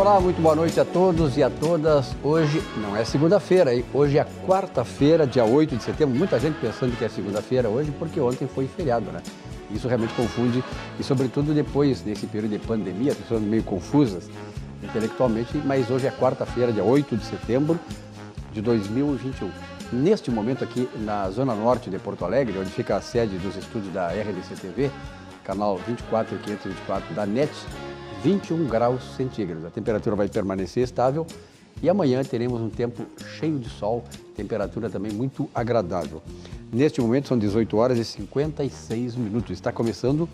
Olá, muito boa noite a todos e a todas. Hoje não é segunda-feira, hein? Hoje é quarta-feira, dia 8 de setembro. Muita gente pensando que é segunda-feira hoje, porque ontem foi feriado, né? Isso realmente confunde, e sobretudo depois desse período de pandemia, as pessoas meio confusas intelectualmente, mas hoje é quarta-feira, dia 8 de setembro de 2021. Neste momento aqui na Zona Norte de Porto Alegre, onde fica a sede dos estúdios da RDC TV, canal 24 e 524 da NET, 21 graus centígrados. A temperatura vai permanecer estável e amanhã teremos um tempo cheio de sol, temperatura também muito agradável. Neste momento são 18 horas e 56 minutos. Está começando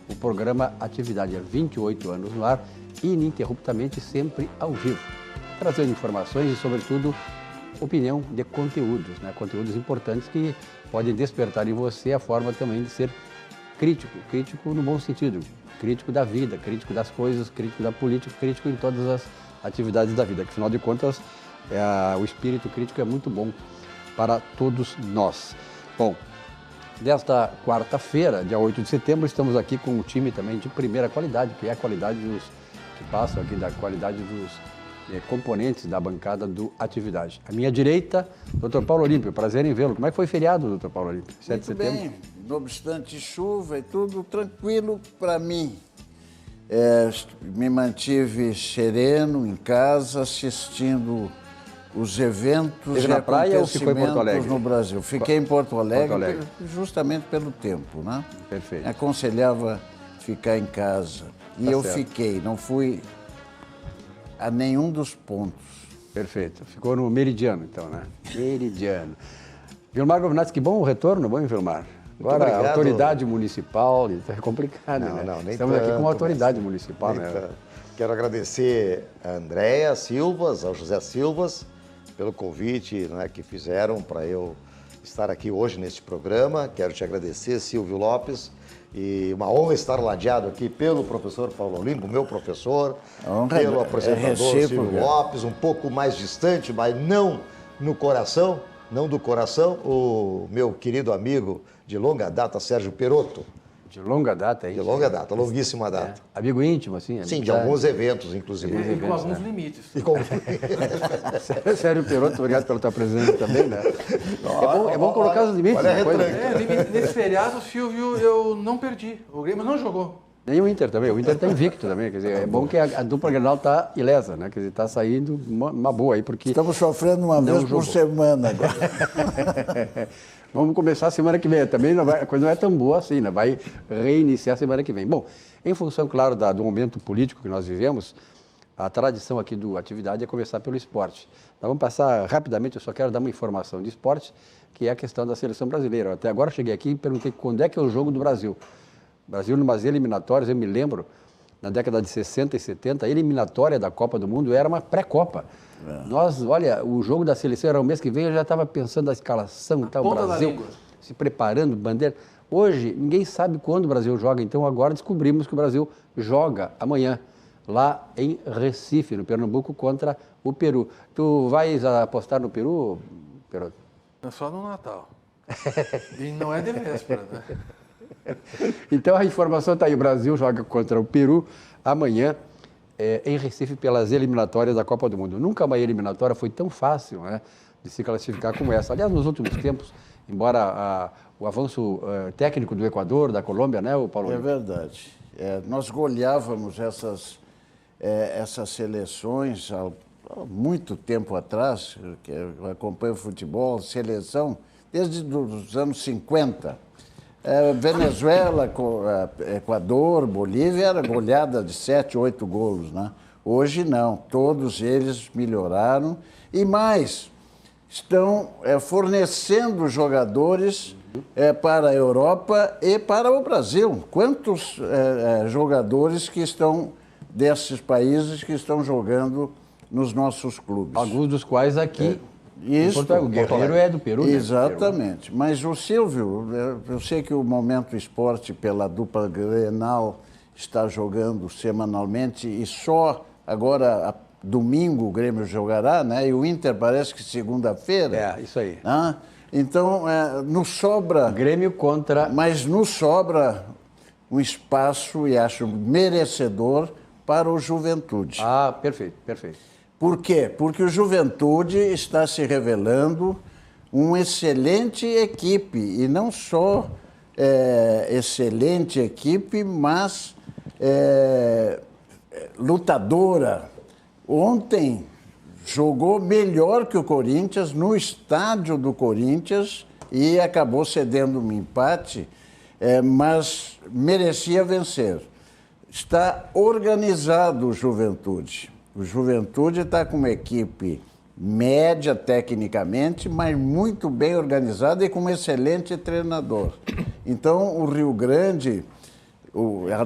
o programa Atividade há 28 anos no ar, ininterruptamente, sempre ao vivo, trazendo informações e, sobretudo, opinião de conteúdos, né? Conteúdos importantes que podem despertar em você a forma também de ser crítico no bom sentido, crítico da vida, crítico das coisas, crítico da política, crítico em todas as atividades da vida, que afinal de contas o espírito crítico é muito bom para todos nós. Bom, desta quarta-feira, dia 8 de setembro, estamos aqui com um time também de primeira qualidade, que é a qualidade dos que passam aqui, da qualidade dos componentes da bancada do Atividade. À minha direita, Dr. Paulo Olímpio, prazer em vê-lo. Como é que foi feriado, Dr. Paulo Olímpio? 7 de setembro? Muito bem, não obstante chuva e tudo tranquilo para mim. Me mantive sereno em casa, assistindo os eventos e acontecimentos no Brasil. Fiquei em Porto Alegre, justamente pelo tempo, né? Perfeito. Me aconselhava ficar em casa. E eu fiquei, não fui a nenhum dos pontos. Perfeito. Ficou no Meridiano, então, né? Meridiano. Vilmar Governatz, que bom o retorno, bom, Vilmar? Agora, a autoridade municipal, é complicado, né? Nem estamos aqui com a autoridade municipal, né? Tanto. Quero agradecer a Andréia Silvas, ao José Silvas, pelo convite, né, que fizeram para eu estar aqui hoje neste programa. Quero te agradecer, Silvio Lopes. E uma honra estar ladeado aqui pelo professor Paulo Olímpio, meu professor, pelo apresentador Silvio Lopes, um pouco mais distante, mas não no coração, não do coração, o meu querido amigo de longa data, Sérgio Perotto. De longa data, hein? De longa data, longuíssima data. Amigo íntimo, assim? Sim, de alguns eventos, inclusive. E com alguns limites. E com... Sérgio Perotto, obrigado pela tua presença também, né? É bom colocar os limites. Nesse feriado, Silvio, eu não perdi. O Grêmio não jogou. Nem o Inter também. O Inter está invicto também. Quer dizer, é bom que a dupla Grenal está ilesa, né? Quer dizer, está saindo uma boa aí, porque... Estamos sofrendo uma vez por semana agora. Vamos começar a semana que vem. Também a coisa não é tão boa assim, né? Vai reiniciar a semana que vem. Bom, em função, claro, do momento político que nós vivemos, a tradição aqui do Atividade é começar pelo esporte. Nós vamos passar rapidamente, eu só quero dar uma informação de esporte, que é a questão da seleção brasileira. Até agora eu cheguei aqui e perguntei quando é que é o jogo do Brasil. O Brasil, numas eliminatórias, eu me lembro, na década de 60 e 70, a eliminatória da Copa do Mundo era uma pré-Copa. Nós, olha, o jogo da seleção era o mês que vem, eu já estava pensando na escalação, tá, o Brasil se preparando, bandeira. Hoje, ninguém sabe quando o Brasil joga, então agora descobrimos que o Brasil joga amanhã, lá em Recife, no Pernambuco, contra o Peru. Tu vais apostar no Peru, Perotto? Só no Natal. E não é de véspera, né? Então a informação está aí, o Brasil joga contra o Peru amanhã em Recife pelas eliminatórias da Copa do Mundo. Nunca uma eliminatória foi tão fácil, né, de se classificar como essa. Aliás, nos últimos tempos, embora o avanço técnico do Equador, da Colômbia, né, o Paulo? É verdade. Nós goleávamos essas seleções há muito tempo atrás, que eu acompanho futebol, seleção, desde os anos 50. Venezuela, Equador, Bolívia, era goleada de 7, 8 golos, né? Hoje não, todos eles melhoraram e mais, estão fornecendo jogadores para a Europa e para o Brasil. Quantos jogadores que estão desses países que estão jogando nos nossos clubes? Alguns dos quais aqui... Isso, o Guerreiro é do Peru, né? Exatamente. Mas o Silvio, eu sei que o Momento Esporte pela dupla Grenal está jogando semanalmente e só agora, domingo, o Grêmio jogará, né? E o Inter parece que segunda-feira. Isso aí. Né? Então, nos sobra... Grêmio contra... Mas nos sobra um espaço, e acho merecedor, para o Juventude. Ah, perfeito, perfeito. Por quê? Porque o Juventude está se revelando uma excelente equipe, e não só excelente equipe, mas lutadora. Ontem jogou melhor que o Corinthians no estádio do Corinthians e acabou cedendo um empate, mas merecia vencer. Está organizado o Juventude. O Juventude está com uma equipe média tecnicamente, mas muito bem organizada e com um excelente treinador. Então, o Rio Grande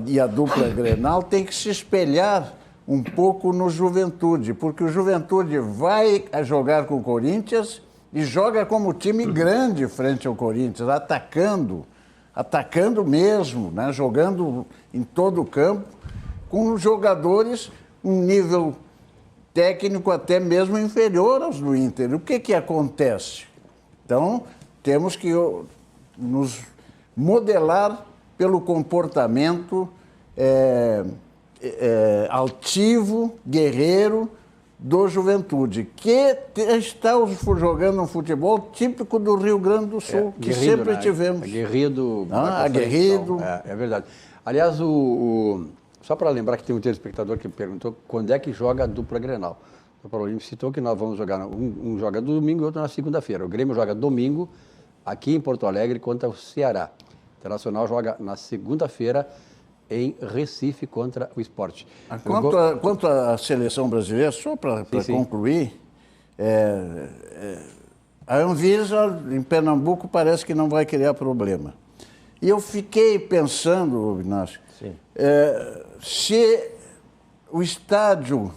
e a dupla Grenal tem que se espelhar um pouco no Juventude, porque o Juventude vai jogar com o Corinthians e joga como time grande frente ao Corinthians, atacando mesmo, né? Jogando em todo o campo, com jogadores um nível técnico até mesmo inferior aos do Inter. O que acontece? Então, temos que nos modelar pelo comportamento altivo, guerreiro do Juventude, que está jogando um futebol típico do Rio Grande do Sul, que sempre tivemos. Aguerrido. Aguerrido. É verdade. Aliás, só para lembrar que tem um telespectador que perguntou quando é que joga a dupla Grenal. O Paulo Olímpio citou que nós vamos jogar, um joga domingo e outro na segunda-feira. O Grêmio joga domingo aqui em Porto Alegre contra o Ceará. O Internacional joga na segunda-feira em Recife contra o Sport. Quanto à seleção brasileira, só para concluir, a Anvisa em Pernambuco parece que não vai criar problema. E eu fiquei pensando, Inácio, se o estádio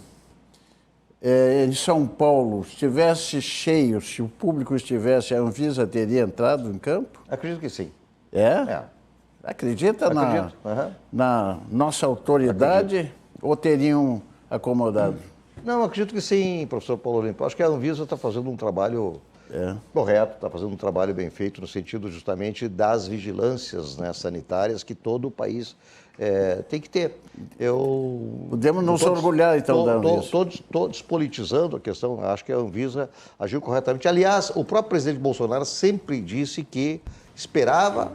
em São Paulo estivesse cheio, se o público estivesse, a Anvisa teria entrado em campo? Acredito que sim. Acredita na nossa autoridade ou teriam acomodado? Não, acredito que sim, professor Paulo Olímpio. Acho que a Anvisa está fazendo um trabalho correto, está fazendo um trabalho bem feito no sentido justamente das vigilâncias, né, sanitárias que todo o país tem que ter. Podemos nos orgulhar, então, da Anvisa. Estou despolitizando a questão, acho que a Anvisa agiu corretamente. Aliás, o próprio presidente Bolsonaro sempre disse que esperava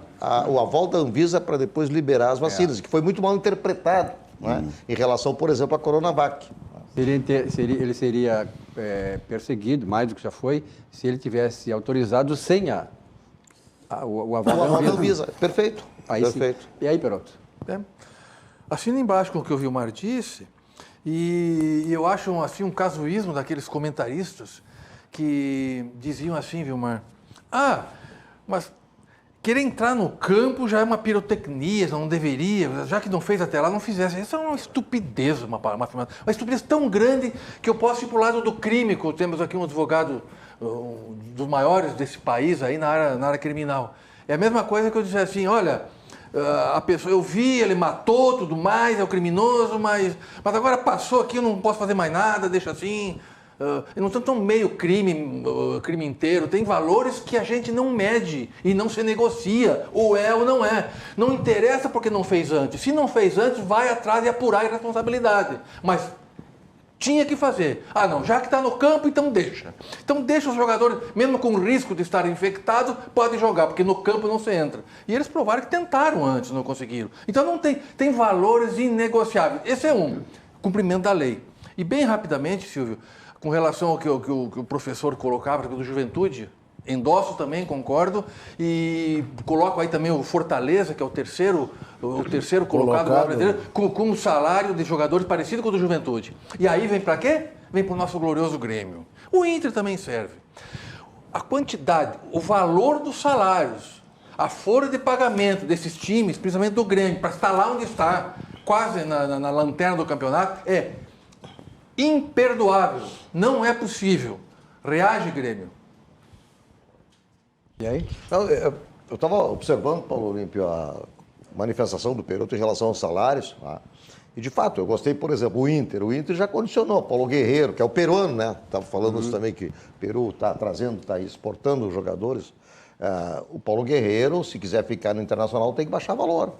o aval da Anvisa para depois liberar as vacinas, que foi muito mal interpretado, né, em relação, por exemplo, à Coronavac. Ele seria perseguido, mais do que já foi, se ele tivesse autorizado sem o aval da Anvisa. Perfeito. Perfeito. Sim. E aí, Perotto? Assina embaixo com o que o Vilmar disse, e eu acho assim, um casuísmo daqueles comentaristas que diziam assim, Vilmar, mas querer entrar no campo já é uma pirotecnia, não deveria, já que não fez até lá, não fizesse. Isso é uma estupidez, uma estupidez tão grande que eu posso ir para o lado do crime, temos aqui um advogado dos maiores desse país aí na área criminal. É a mesma coisa que eu dizer assim, olha, a pessoa, eu vi, ele matou, tudo mais, é o criminoso, mas agora passou aqui, eu não posso fazer mais nada, deixa assim. Não tão meio crime inteiro, tem valores que a gente não mede e não se negocia, ou é ou não é. Não interessa porque não fez antes. Se não fez antes, vai atrás e apurar a responsabilidade. Mas tinha que fazer. Não, já que está no campo, então deixa. Então deixa os jogadores, mesmo com risco de estar infectados, pode jogar, porque no campo não se entra. E eles provaram que tentaram antes, não conseguiram. Então não tem valores inegociáveis. Esse é cumprimento da lei. E bem rapidamente, Silvio, com relação ao que o professor colocava do Juventude, endosso também, concordo, e coloco aí também o Fortaleza, que é o terceiro colocado brasileiro, com um salário de jogadores parecido com o do Juventude. E aí vem para quê? Vem para o nosso glorioso Grêmio. O Inter também serve. A quantidade, o valor dos salários, a folha de pagamento desses times, principalmente do Grêmio, para estar lá onde está, quase na lanterna do campeonato, é imperdoável. Não é possível. Reage, Grêmio. E aí? Eu estava observando, Paulo Olímpio, a manifestação do Perotto em relação aos salários. E, de fato, eu gostei, por exemplo, o Inter já condicionou. Paulo Guerreiro, que é o peruano, né? Estava falando isso também, que o Peru está trazendo, está exportando os jogadores. O Paulo Guerreiro, se quiser ficar no Internacional, tem que baixar valor.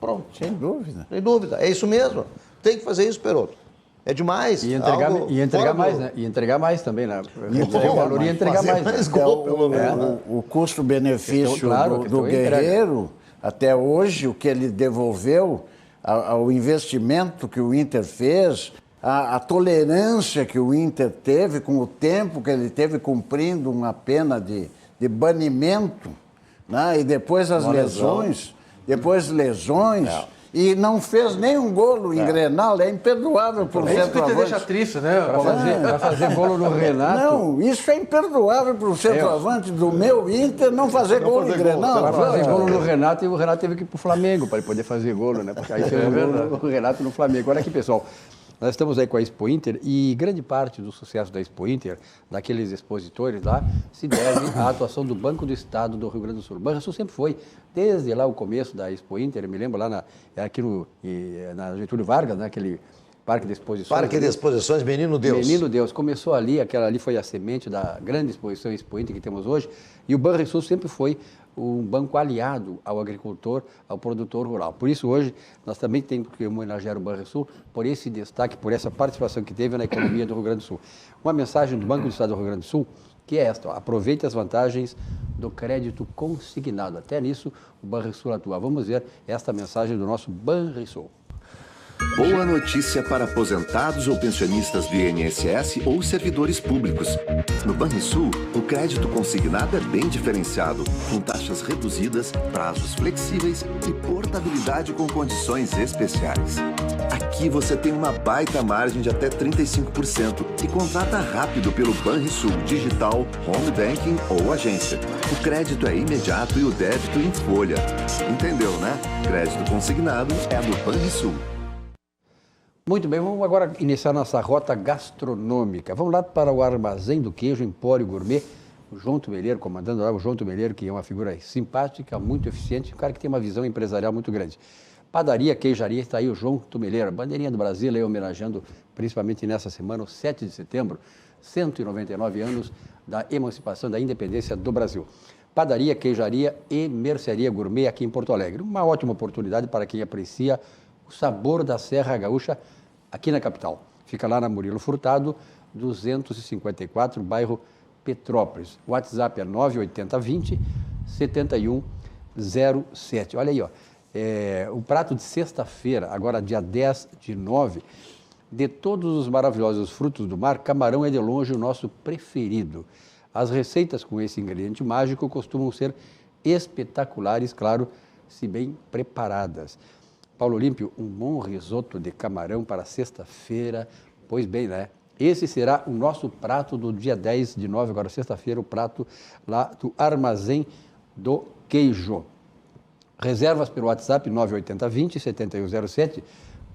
Pronto. Sem dúvida. Sem dúvida. É isso mesmo. Tem que fazer isso, Peroto. É demais. E entregar mais, né? E entregar mais também, né? O valor ia entregar mais. Mais gol, pelo menos. O custo-benefício Claro, do Guerreiro, até hoje, o que ele devolveu, ao investimento que o Inter fez, a tolerância que o Inter teve com o tempo que ele teve cumprindo uma pena de banimento, né? E depois as lesões, e não fez nenhum golo em Grenal, é imperdoável por É isso que te deixa centroavante. triste, né? Para fazer golo no Renato. Não, isso é imperdoável para o centroavante do meu Inter não fazer gol em Grenal. Para fazer golo no Renato, e o Renato teve que ir para o Flamengo para ele poder fazer golo, né? Porque aí fez um golo no Renato no Flamengo. Olha aqui, pessoal. Nós estamos aí com a Expo Inter e grande parte do sucesso da Expo Inter, daqueles expositores lá, se deve à atuação do Banco do Estado do Rio Grande do Sul. O Banrisul sempre foi, desde lá o começo da Expo Inter, eu me lembro lá aqui na Getúlio Vargas, né, aquele Parque de Exposições. Parque de Exposições Menino Deus. Menino Deus. Começou ali, aquela ali foi a semente da grande exposição Expo Inter que temos hoje, e o Banrisul sempre foi um banco aliado ao agricultor, ao produtor rural. Por isso, hoje, nós também temos que homenagear o Banrisul por esse destaque, por essa participação que teve na economia do Rio Grande do Sul. Uma mensagem do Banco do Estado do Rio Grande do Sul, que é esta: ó, aproveite as vantagens do crédito consignado. Até nisso, o Banrisul atua. Vamos ver esta mensagem do nosso Banrisul. Boa notícia para aposentados ou pensionistas do INSS ou servidores públicos. No Banrisul, o crédito consignado é bem diferenciado, com taxas reduzidas, prazos flexíveis e portabilidade com condições especiais. Aqui você tem uma baita margem de até 35% e contrata rápido pelo Banrisul Digital, Home Banking ou agência. O crédito é imediato e o débito em folha. Entendeu, né? Crédito consignado é do Banrisul. Muito bem, vamos agora iniciar nossa rota gastronômica. Vamos lá para o Armazém do Queijo Empório Gourmet. O João Tumeleiro, comandando lá, o João Tumeleiro, que é uma figura simpática, muito eficiente, um cara que tem uma visão empresarial muito grande. Padaria, queijaria, está aí o João Tumeleiro, bandeirinha do Brasil, aí homenageando, principalmente nessa semana, o 7 de setembro, 199 anos da emancipação, da independência do Brasil. Padaria, queijaria e mercearia gourmet aqui em Porto Alegre. Uma ótima oportunidade para quem aprecia o sabor da Serra Gaúcha aqui na capital. Fica lá na Murilo Furtado, 254, bairro Petrópolis. O WhatsApp é 98020 7107. Olha aí, ó. O prato de sexta-feira, agora dia 10/9, de todos os maravilhosos frutos do mar, camarão é de longe o nosso preferido. As receitas com esse ingrediente mágico costumam ser espetaculares, claro, se bem preparadas. Paulo Olímpio, um bom risoto de camarão para sexta-feira. Pois bem, né? Esse será o nosso prato do dia 10/9, agora sexta-feira, o prato lá do Armazém do Queijo. Reservas pelo WhatsApp 98020 7107.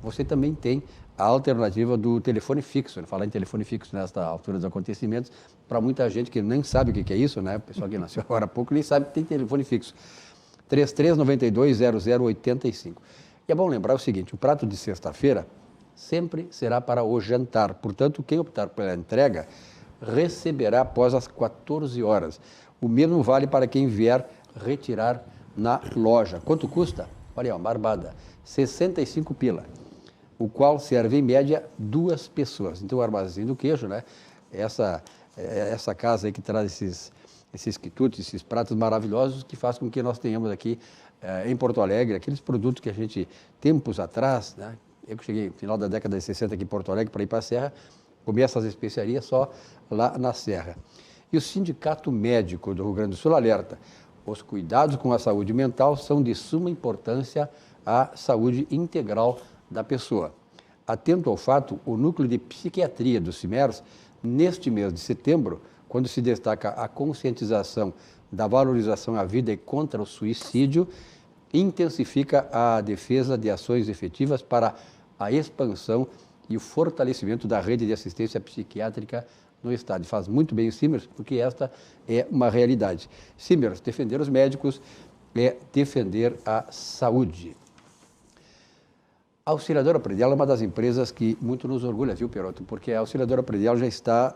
Você também tem a alternativa do telefone fixo. Falar em telefone fixo nesta altura dos acontecimentos, para muita gente que nem sabe o que é isso, né? O pessoal que nasceu agora há pouco nem sabe que tem telefone fixo. 33920085. E é bom lembrar o seguinte: o prato de sexta-feira sempre será para o jantar. Portanto, quem optar pela entrega receberá após as 14 horas. O mesmo vale para quem vier retirar na loja. Quanto custa? Olha, uma barbada. 65 pila, o qual serve em média 2 pessoas. Então, o Armazém do Queijo, né? Essa casa aí que traz esses quitutes, esses pratos maravilhosos que faz com que nós tenhamos aqui em Porto Alegre aqueles produtos que a gente, tempos atrás, né? Eu que cheguei no final da década de 60 aqui em Porto Alegre para ir para a Serra, comi essas especiarias só lá na Serra. E o Sindicato Médico do Rio Grande do Sul alerta: os cuidados com a saúde mental são de suma importância à saúde integral da pessoa. Atento ao fato, o Núcleo de Psiquiatria do CIMERS, neste mês de setembro, quando se destaca a conscientização da valorização à vida e contra o suicídio, intensifica a defesa de ações efetivas para a expansão e o fortalecimento da rede de assistência psiquiátrica no Estado. E faz muito bem o CIMERS, porque esta é uma realidade. CIMERS, defender os médicos é defender a saúde. A Auxiliadora Predial é uma das empresas que muito nos orgulha, viu, Peroto? Porque a Auxiliadora Predial já está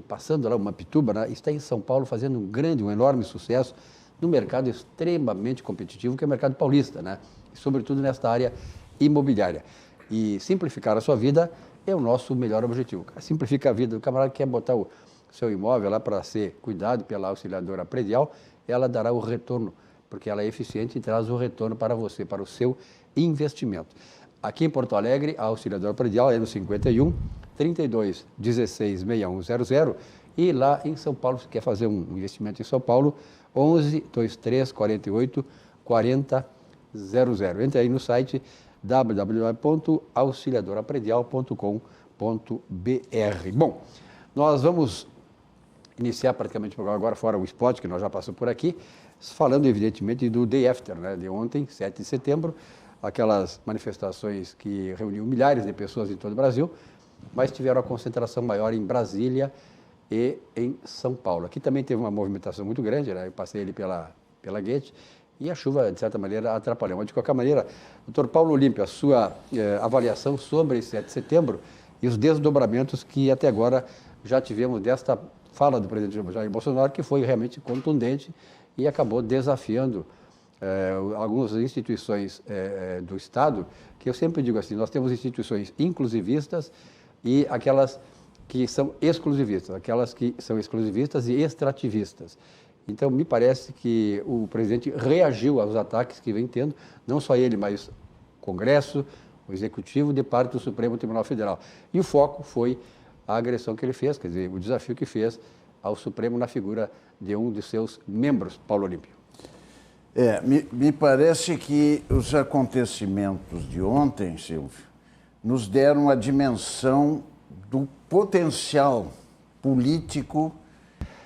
passando lá uma Pituba, né? Está em São Paulo fazendo um enorme sucesso no mercado extremamente competitivo, que é o mercado paulista, né? E sobretudo nesta área imobiliária. E simplificar a sua vida é o nosso melhor objetivo. Simplifica a vida do camarada que quer botar o seu imóvel lá para ser cuidado pela auxiliadora predial, ela dará o retorno, porque ela é eficiente e traz o retorno para você, para o seu investimento. Aqui em Porto Alegre, a auxiliadora predial é no 51 32 16 6100 e lá em São Paulo, se quer fazer um investimento em São Paulo, 11 23 48 40 00. Entre aí no site www.auxiliadorapredial.com.br. Bom, nós vamos iniciar praticamente o programa agora, fora o spot, que nós já passamos por aqui, falando evidentemente do Day After, né, de ontem, 7 de setembro, aquelas manifestações que reuniu milhares de pessoas em todo o Brasil, mas tiveram a concentração maior em Brasília e em São Paulo. Aqui também teve uma movimentação muito grande, né, eu passei ali pela Guete, e a chuva, de certa maneira, atrapalhou. Mas, de qualquer maneira, doutor Paulo Olímpio, a sua avaliação sobre 7 de setembro e os desdobramentos que até agora já tivemos desta fala do presidente Jair Bolsonaro, que foi realmente contundente e acabou desafiando algumas instituições do Estado, que eu sempre digo assim, nós temos instituições inclusivistas e aquelas que são exclusivistas, e extrativistas. Então, me parece que o presidente reagiu aos ataques que vem tendo, não só ele, mas o Congresso, o Executivo, de parte do Supremo Tribunal Federal. E o foco foi a agressão que ele fez, quer dizer, o desafio que fez ao Supremo na figura de um de seus membros, Paulo Olímpio. Me parece que os acontecimentos de ontem, Silvio, nos deram a dimensão do potencial político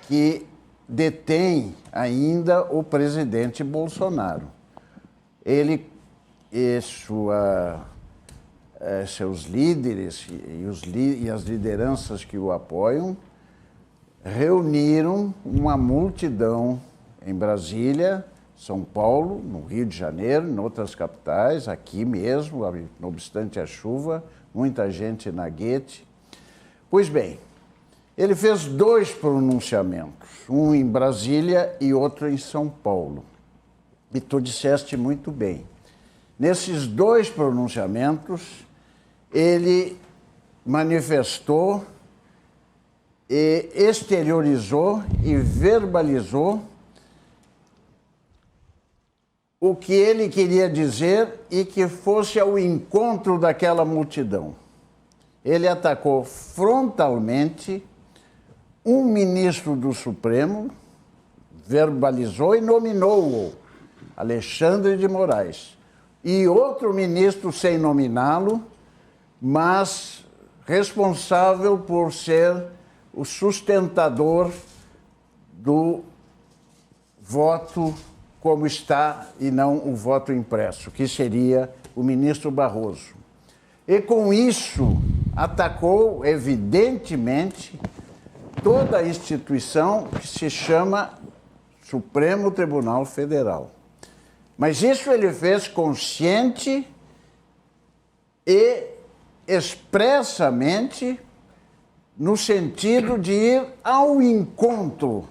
que detém ainda o presidente Bolsonaro. Ele e seus líderes e as lideranças que o apoiam reuniram uma multidão em Brasília, São Paulo, no Rio de Janeiro, em outras capitais, aqui mesmo, não obstante a chuva, muita gente na Guete. Pois bem, ele fez 2 pronunciamentos, um em Brasília e outro em São Paulo. E tu disseste muito bem. Nesses 2 pronunciamentos, ele manifestou e exteriorizou e verbalizou o que ele queria dizer e que fosse ao encontro daquela multidão. Ele atacou frontalmente um ministro do Supremo, verbalizou e nominou-o, Alexandre de Moraes, e outro ministro sem nominá-lo, mas responsável por ser o sustentador do voto como está e não o voto impresso, que seria o ministro Barroso. E com isso atacou, evidentemente, toda a instituição que se chama Supremo Tribunal Federal. Mas isso ele fez consciente e expressamente no sentido de ir ao encontro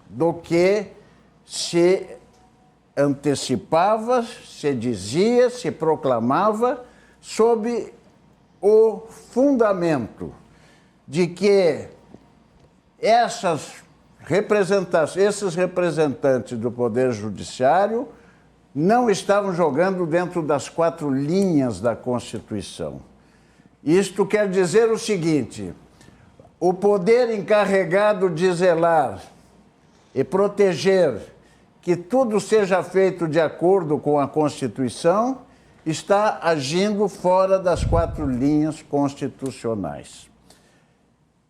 do que se antecipava, se dizia, se proclamava, sob o fundamento de que esses representantes do Poder Judiciário não estavam jogando dentro das 4 linhas da Constituição. Isto quer dizer o seguinte: o poder encarregado de zelar e proteger que tudo seja feito de acordo com a Constituição está agindo fora das 4 linhas constitucionais.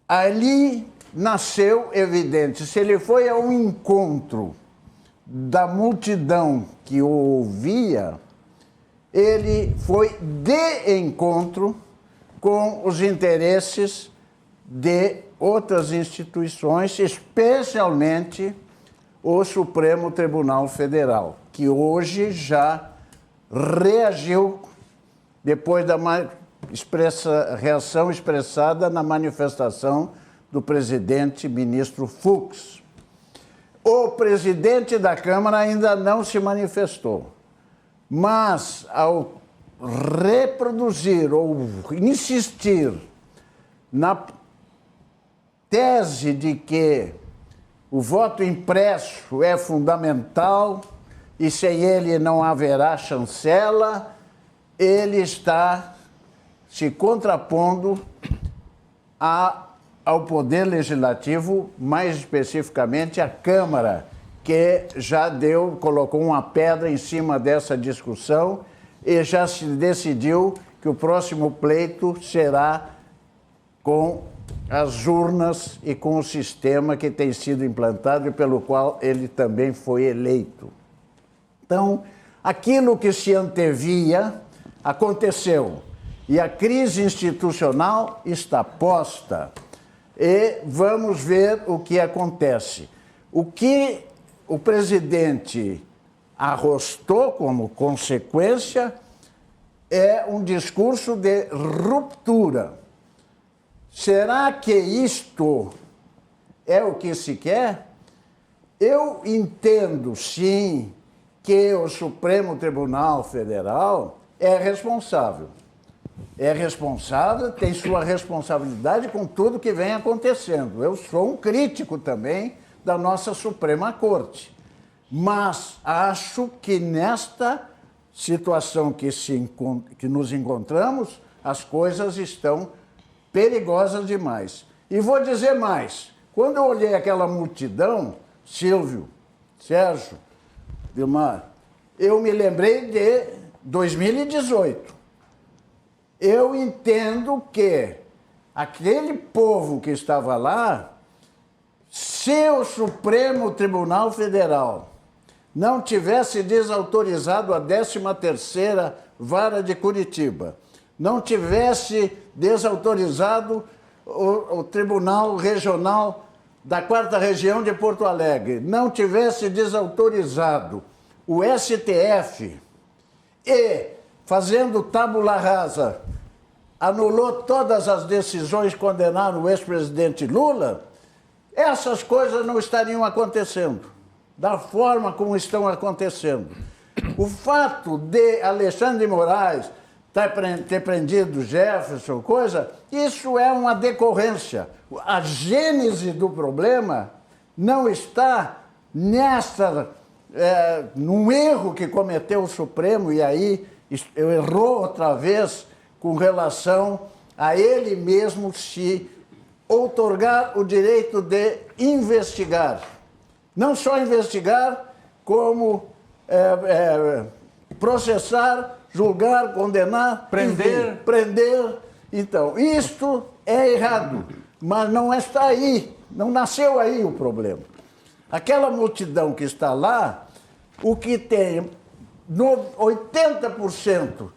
Ali nasceu evidente, se ele foi ao encontro da multidão que o ouvia, ele foi de encontro com os interesses de outras instituições, especialmente o Supremo Tribunal Federal, que hoje já reagiu depois da reação expressada na manifestação do presidente ministro Fux. O presidente da Câmara ainda não se manifestou, mas ao reproduzir ou insistir na tese de que o voto impresso é fundamental e sem ele não haverá chancela, ele está se contrapondo ao Poder Legislativo, mais especificamente à Câmara, que já colocou uma pedra em cima dessa discussão e já se decidiu que o próximo pleito será com as urnas e com o sistema que tem sido implantado e pelo qual ele também foi eleito. Então, aquilo que se antevia aconteceu e a crise institucional está posta. E vamos ver o que acontece. O que o presidente arrostou como consequência é um discurso de ruptura. Será que isto é o que se quer? Eu entendo, sim, que o Supremo Tribunal Federal é responsável. É responsável, tem sua responsabilidade com tudo que vem acontecendo. Eu sou um crítico também da nossa Suprema Corte. Mas acho que nesta situação que nos encontramos, as coisas estão perigosas demais. E vou dizer mais. Quando eu olhei aquela multidão, Silvio, Sérgio, Vilmar, eu me lembrei de 2018. Eu entendo que aquele povo que estava lá, se o Supremo Tribunal Federal não tivesse desautorizado a 13ª Vara de Curitiba, não tivesse desautorizado o Tribunal Regional da 4ª Região de Porto Alegre, não tivesse desautorizado o STF e, fazendo tábula rasa, anulou todas as decisões que condenaram o ex-presidente Lula, essas coisas não estariam acontecendo, da forma como estão acontecendo. O fato de Alexandre de Moraes ter prendido Jefferson, isso é uma decorrência. A gênese do problema não está num erro que cometeu o Supremo, e aí errou outra vez com relação a ele mesmo se outorgar o direito de investigar. Não só investigar, como processar, julgar, condenar, prender. Então, isto é errado, mas não está aí, não nasceu aí o problema. Aquela multidão que está lá, o que tem 80%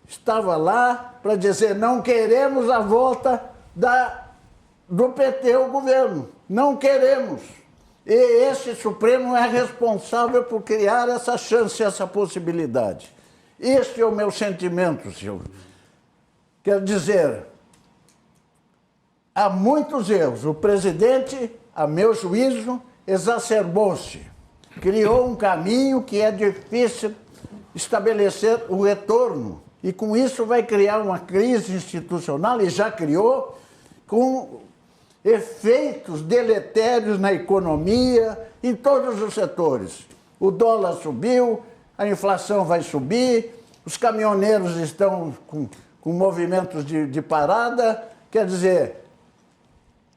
estava lá para dizer não queremos a volta do PT ao governo, não queremos. E esse Supremo é responsável por criar essa chance, essa possibilidade. Este é o meu sentimento, Silvio. Quer dizer, há muitos erros. O presidente, a meu juízo, exacerbou-se. Criou um caminho que é difícil estabelecer o retorno. E com isso vai criar uma crise institucional, e já criou, com efeitos deletérios na economia, em todos os setores. O dólar subiu, a inflação vai subir, os caminhoneiros estão com movimentos de parada. Quer dizer,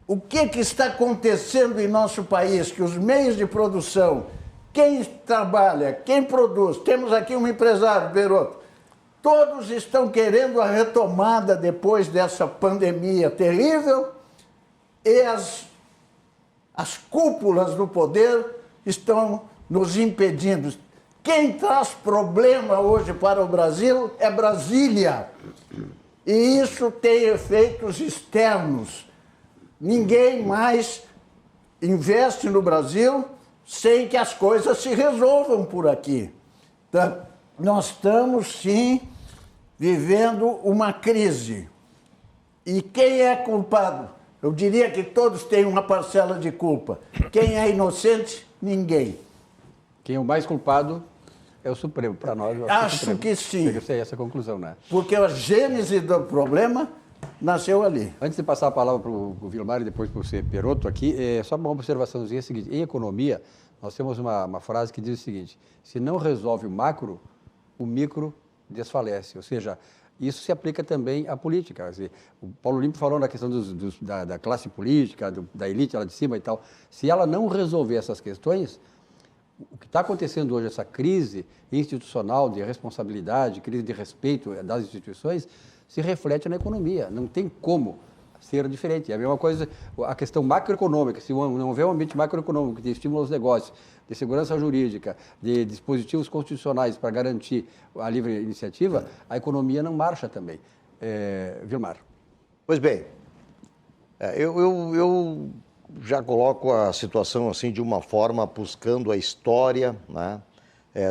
o que está acontecendo em nosso país? Que os meios de produção, quem trabalha, quem produz, temos aqui um empresário, Beroto, todos estão querendo a retomada depois dessa pandemia terrível, e as cúpulas do poder estão nos impedindo. Quem traz problema hoje para o Brasil é Brasília. E isso tem efeitos externos. Ninguém mais investe no Brasil sem que as coisas se resolvam por aqui. Então, nós estamos, sim, vivendo uma crise. E quem é culpado? Eu diria que todos têm uma parcela de culpa. Quem é inocente? Ninguém. Quem é o mais culpado? É o Supremo, para nós. Acho que sim. Chega a essa conclusão, né? Porque a gênese do problema nasceu ali. Antes de passar a palavra para o Vilmar e depois para o Perotto aqui, só uma observaçãozinha é a seguinte: em economia, nós temos uma frase que diz o seguinte: se não resolve o macro, o micro desfalece. Ou seja, isso se aplica também à política. Quer dizer, o Paulo Limpo falou na questão da classe política, da elite lá de cima e tal. Se ela não resolver essas questões, o que está acontecendo hoje, essa crise institucional de responsabilidade, crise de respeito das instituições, se reflete na economia. Não tem como ser diferente. É a mesma coisa, a questão macroeconômica. Se não houver um ambiente macroeconômico de estímulo aos negócios, de segurança jurídica, de dispositivos constitucionais para garantir a livre iniciativa, a economia não marcha também. Vilmar. Pois bem, eu já coloco a situação assim de uma forma buscando a história, né,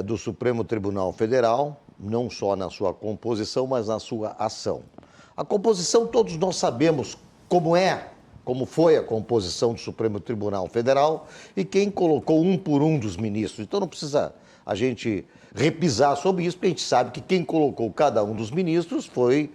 do Supremo Tribunal Federal, não só na sua composição, mas na sua ação. A composição, todos nós sabemos como foi a composição do Supremo Tribunal Federal e quem colocou um por um dos ministros. Então não precisa a gente repisar sobre isso, porque a gente sabe que quem colocou cada um dos ministros foi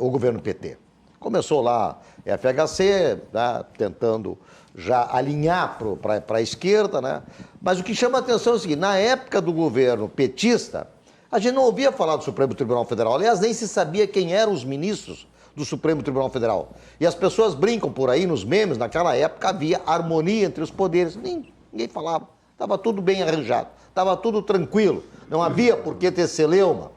o governo PT. Começou lá FHC, né, tentando já alinhar para a esquerda, né? Mas o que chama a atenção é o seguinte: na época do governo petista, a gente não ouvia falar do Supremo Tribunal Federal. Aliás, nem se sabia quem eram os ministros do Supremo Tribunal Federal. E as pessoas brincam por aí nos memes, naquela época havia harmonia entre os poderes. Ninguém falava, estava tudo bem arranjado, estava tudo tranquilo, não havia por que ter celeuma.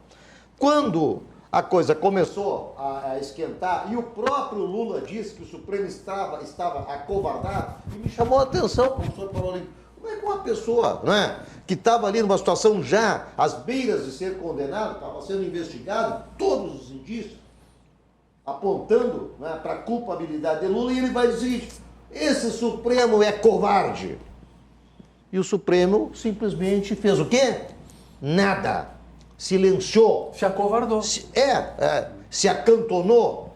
Quando a coisa começou a esquentar e o próprio Lula disse que o Supremo estava acovardado, e me chamou a atenção, professor Paulo, como é que uma pessoa, né, que estava ali numa situação já às beiras de ser condenado, estava sendo investigado, todos os indícios, apontando, né, para a culpabilidade de Lula, e ele vai dizer: esse Supremo é covarde. E o Supremo simplesmente fez o quê? Nada. Silenciou. Se acovardou. Se acantonou,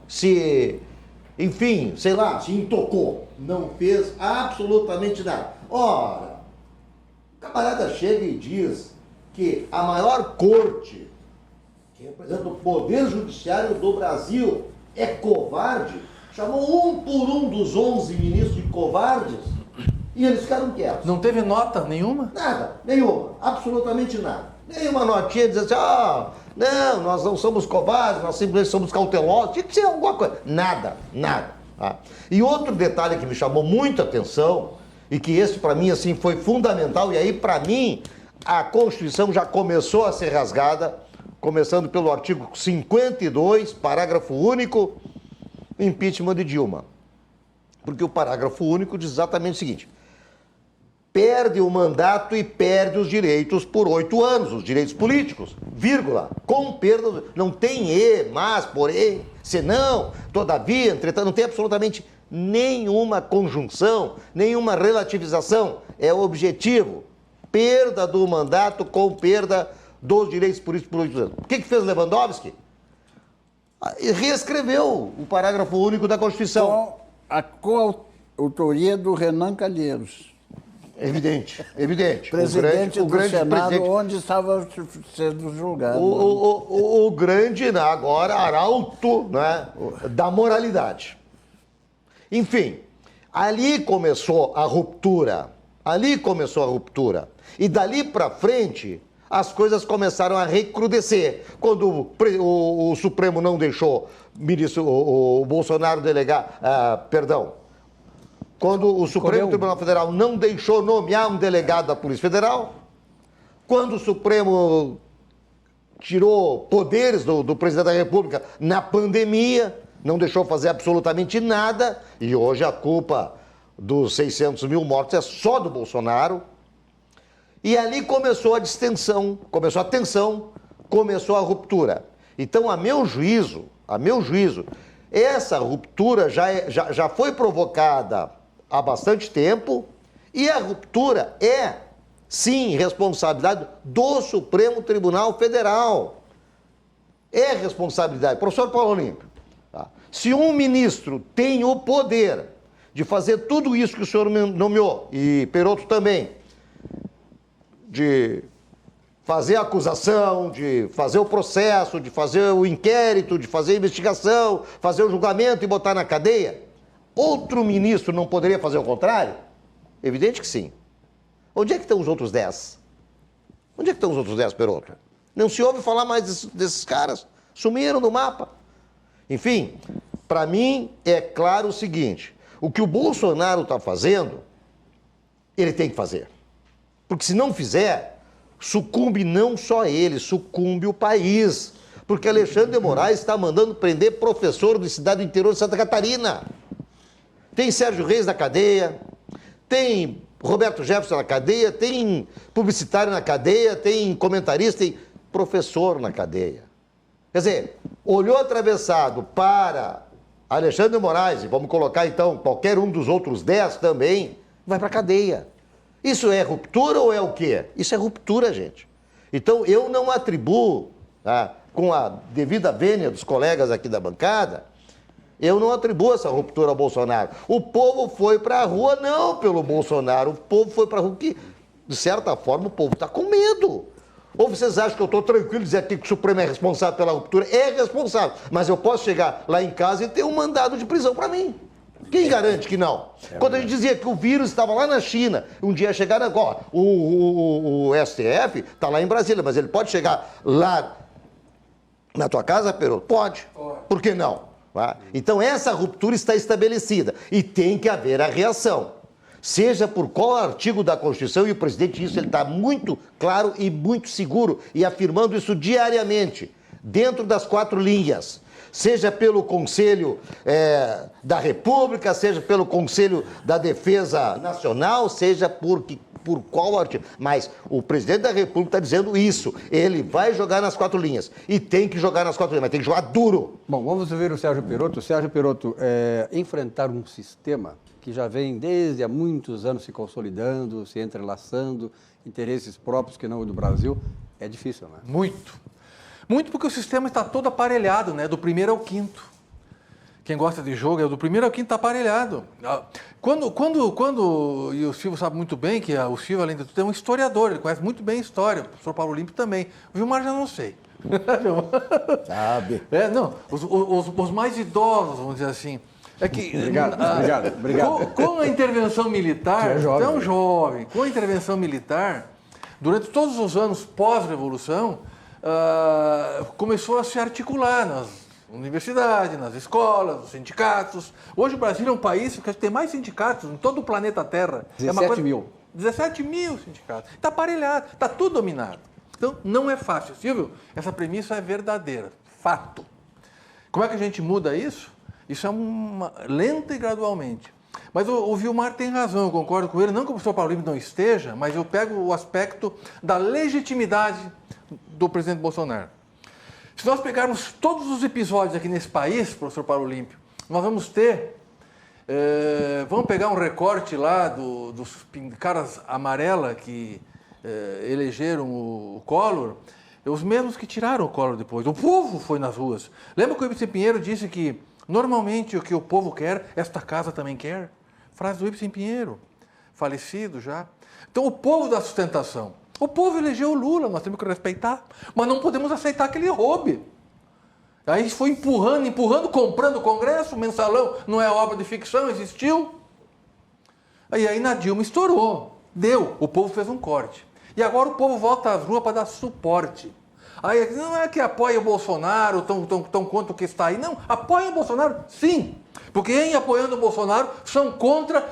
enfim, sei lá, se intocou. Não fez absolutamente nada. Ora, o camarada chega e diz que a maior corte, que representa o poder judiciário do Brasil, é covarde, chamou um por um dos 11 ministros de covardes e eles ficaram quietos. Não teve nota nenhuma? Nada, nenhuma, absolutamente nada. Nenhuma notinha dizendo assim: não, nós não somos covardes, nós simplesmente somos cautelosos. Tinha que ser alguma coisa. Nada. Tá? E outro detalhe que me chamou muita atenção, e que esse para mim assim foi fundamental, e aí para mim a Constituição já começou a ser rasgada, começando pelo artigo 52, parágrafo único, impeachment de Dilma. Porque o parágrafo único diz exatamente o seguinte: perde o mandato e perde os direitos por 8 anos, os direitos políticos, vírgula, com perda, não tem mas, porém, senão, todavia, entretanto, não tem absolutamente nenhuma conjunção, nenhuma relativização, é objetivo, perda do mandato com perda dos direitos políticos. O que fez Lewandowski? Reescreveu o parágrafo único da Constituição. Com a coautoria do Renan Calheiros. Evidente. Presidente do Senado, onde estava sendo julgado. O grande, né, agora, arauto, né, da moralidade. Enfim, ali começou a ruptura. E dali para frente, as coisas começaram a recrudescer. Quando o Supremo não deixou o Bolsonaro delegar, quando o Supremo Tribunal Federal não deixou nomear um delegado da Polícia Federal, quando o Supremo tirou poderes do presidente da República na pandemia, não deixou fazer absolutamente nada, e hoje a culpa dos 600 mil mortos é só do Bolsonaro. E ali começou a distensão, começou a tensão, começou a ruptura. Então, a meu juízo, essa ruptura já foi provocada há bastante tempo, e a ruptura é, sim, responsabilidade do Supremo Tribunal Federal. É responsabilidade. Professor Paulo Limpo, tá? Se um ministro tem o poder de fazer tudo isso que o senhor nomeou, e Perotto também, de fazer a acusação, de fazer o processo, de fazer o inquérito, de fazer a investigação, fazer o julgamento e botar na cadeia? Outro ministro não poderia fazer o contrário? Evidente que sim. Onde é que estão os outros 10? Onde é que estão os outros 10, Perotto? Não se ouve falar mais desses caras. Sumiram do mapa. Enfim, para mim é claro o seguinte, o que o Bolsonaro está fazendo, ele tem que fazer. Porque se não fizer, sucumbe não só ele, sucumbe o país. Porque Alexandre de Moraes está mandando prender professor de cidade do interior de Santa Catarina. Tem Sérgio Reis na cadeia, tem Roberto Jefferson na cadeia, tem publicitário na cadeia, tem comentarista, tem professor na cadeia. Quer dizer, olhou atravessado para Alexandre de Moraes, e vamos colocar então qualquer um dos outros 10 também, vai para a cadeia. Isso é ruptura ou é o quê? Isso é ruptura, gente. Então eu não atribuo, tá, com a devida vênia dos colegas aqui da bancada, eu não atribuo essa ruptura ao Bolsonaro. O povo foi para a rua não pelo Bolsonaro, o povo foi para a rua que, de certa forma, o povo está com medo. Ou vocês acham que eu estou tranquilo de dizer aqui que o Supremo é responsável pela ruptura? É responsável, mas eu posso chegar lá em casa e ter um mandado de prisão para mim. Quem garante que não? Quando a gente dizia que o vírus estava lá na China, um dia chegar agora, o STF está lá em Brasília, mas ele pode chegar lá na tua casa, Perotto? Pode. Por que não? Então essa ruptura está estabelecida e tem que haver a reação. Seja por qual artigo da Constituição, e o presidente isso ele está muito claro e muito seguro e afirmando isso diariamente, dentro das 4 linhas. Seja pelo Conselho da República, seja pelo Conselho da Defesa Nacional, seja por qual artigo. Mas o presidente da República está dizendo isso. Ele vai jogar nas 4 linhas. E tem que jogar nas 4 linhas, mas tem que jogar duro. Bom, vamos ver o Sérgio Perotto. O Sérgio Perotto, enfrentar um sistema que já vem desde há muitos anos se consolidando, se entrelaçando, interesses próprios que não o do Brasil, é difícil, né? Muito. Muito porque o sistema está todo aparelhado, né? Do primeiro ao quinto. Quem gosta de jogo é do primeiro ao quinto está aparelhado. Quando e o Silvio sabe muito bem que o Silvio, além de tudo, é um historiador, ele conhece muito bem a história, o professor Paulo Limpe também. O Vilmar já não sei. Sabe. Não, os mais idosos, vamos dizer assim. É que, obrigado. Com a intervenção militar, tão jovem, com a intervenção militar, durante todos os anos pós-revolução, começou a se articular nas universidades, nas escolas, nos sindicatos. Hoje o Brasil é um país que tem mais sindicatos em todo o planeta Terra. 17 mil. 17 mil sindicatos. Está aparelhado, está tudo dominado. Então, não é fácil. Silvio, essa premissa é verdadeira, fato. Como é que a gente muda isso? Isso é lenta e gradualmente. Mas o Vilmar tem razão, eu concordo com ele, não que o professor Paulo Limpe não esteja, mas eu pego o aspecto da legitimidade do presidente Bolsonaro. Se nós pegarmos todos os episódios aqui nesse país, professor Paulo Limpe, nós vamos ter, vamos pegar um recorte lá dos caras amarela que elegeram o Collor, os mesmos que tiraram o Collor depois. O povo foi nas ruas. Lembra que o Ibsen Pinheiro disse que normalmente o que o povo quer, esta casa também quer? Frase do Ibsen Pinheiro, falecido já. Então o povo dá sustentação. O povo elegeu o Lula, nós temos que respeitar, mas não podemos aceitar que ele roube. Aí foi empurrando, comprando o Congresso, o mensalão não é obra de ficção, existiu. Aí na Dilma estourou, deu, o povo fez um corte. E agora o povo volta às ruas para dar suporte. Aí não é que apoia o Bolsonaro, tão contra o que está aí. Não, apoia o Bolsonaro, sim. Porque em apoiando o Bolsonaro são contra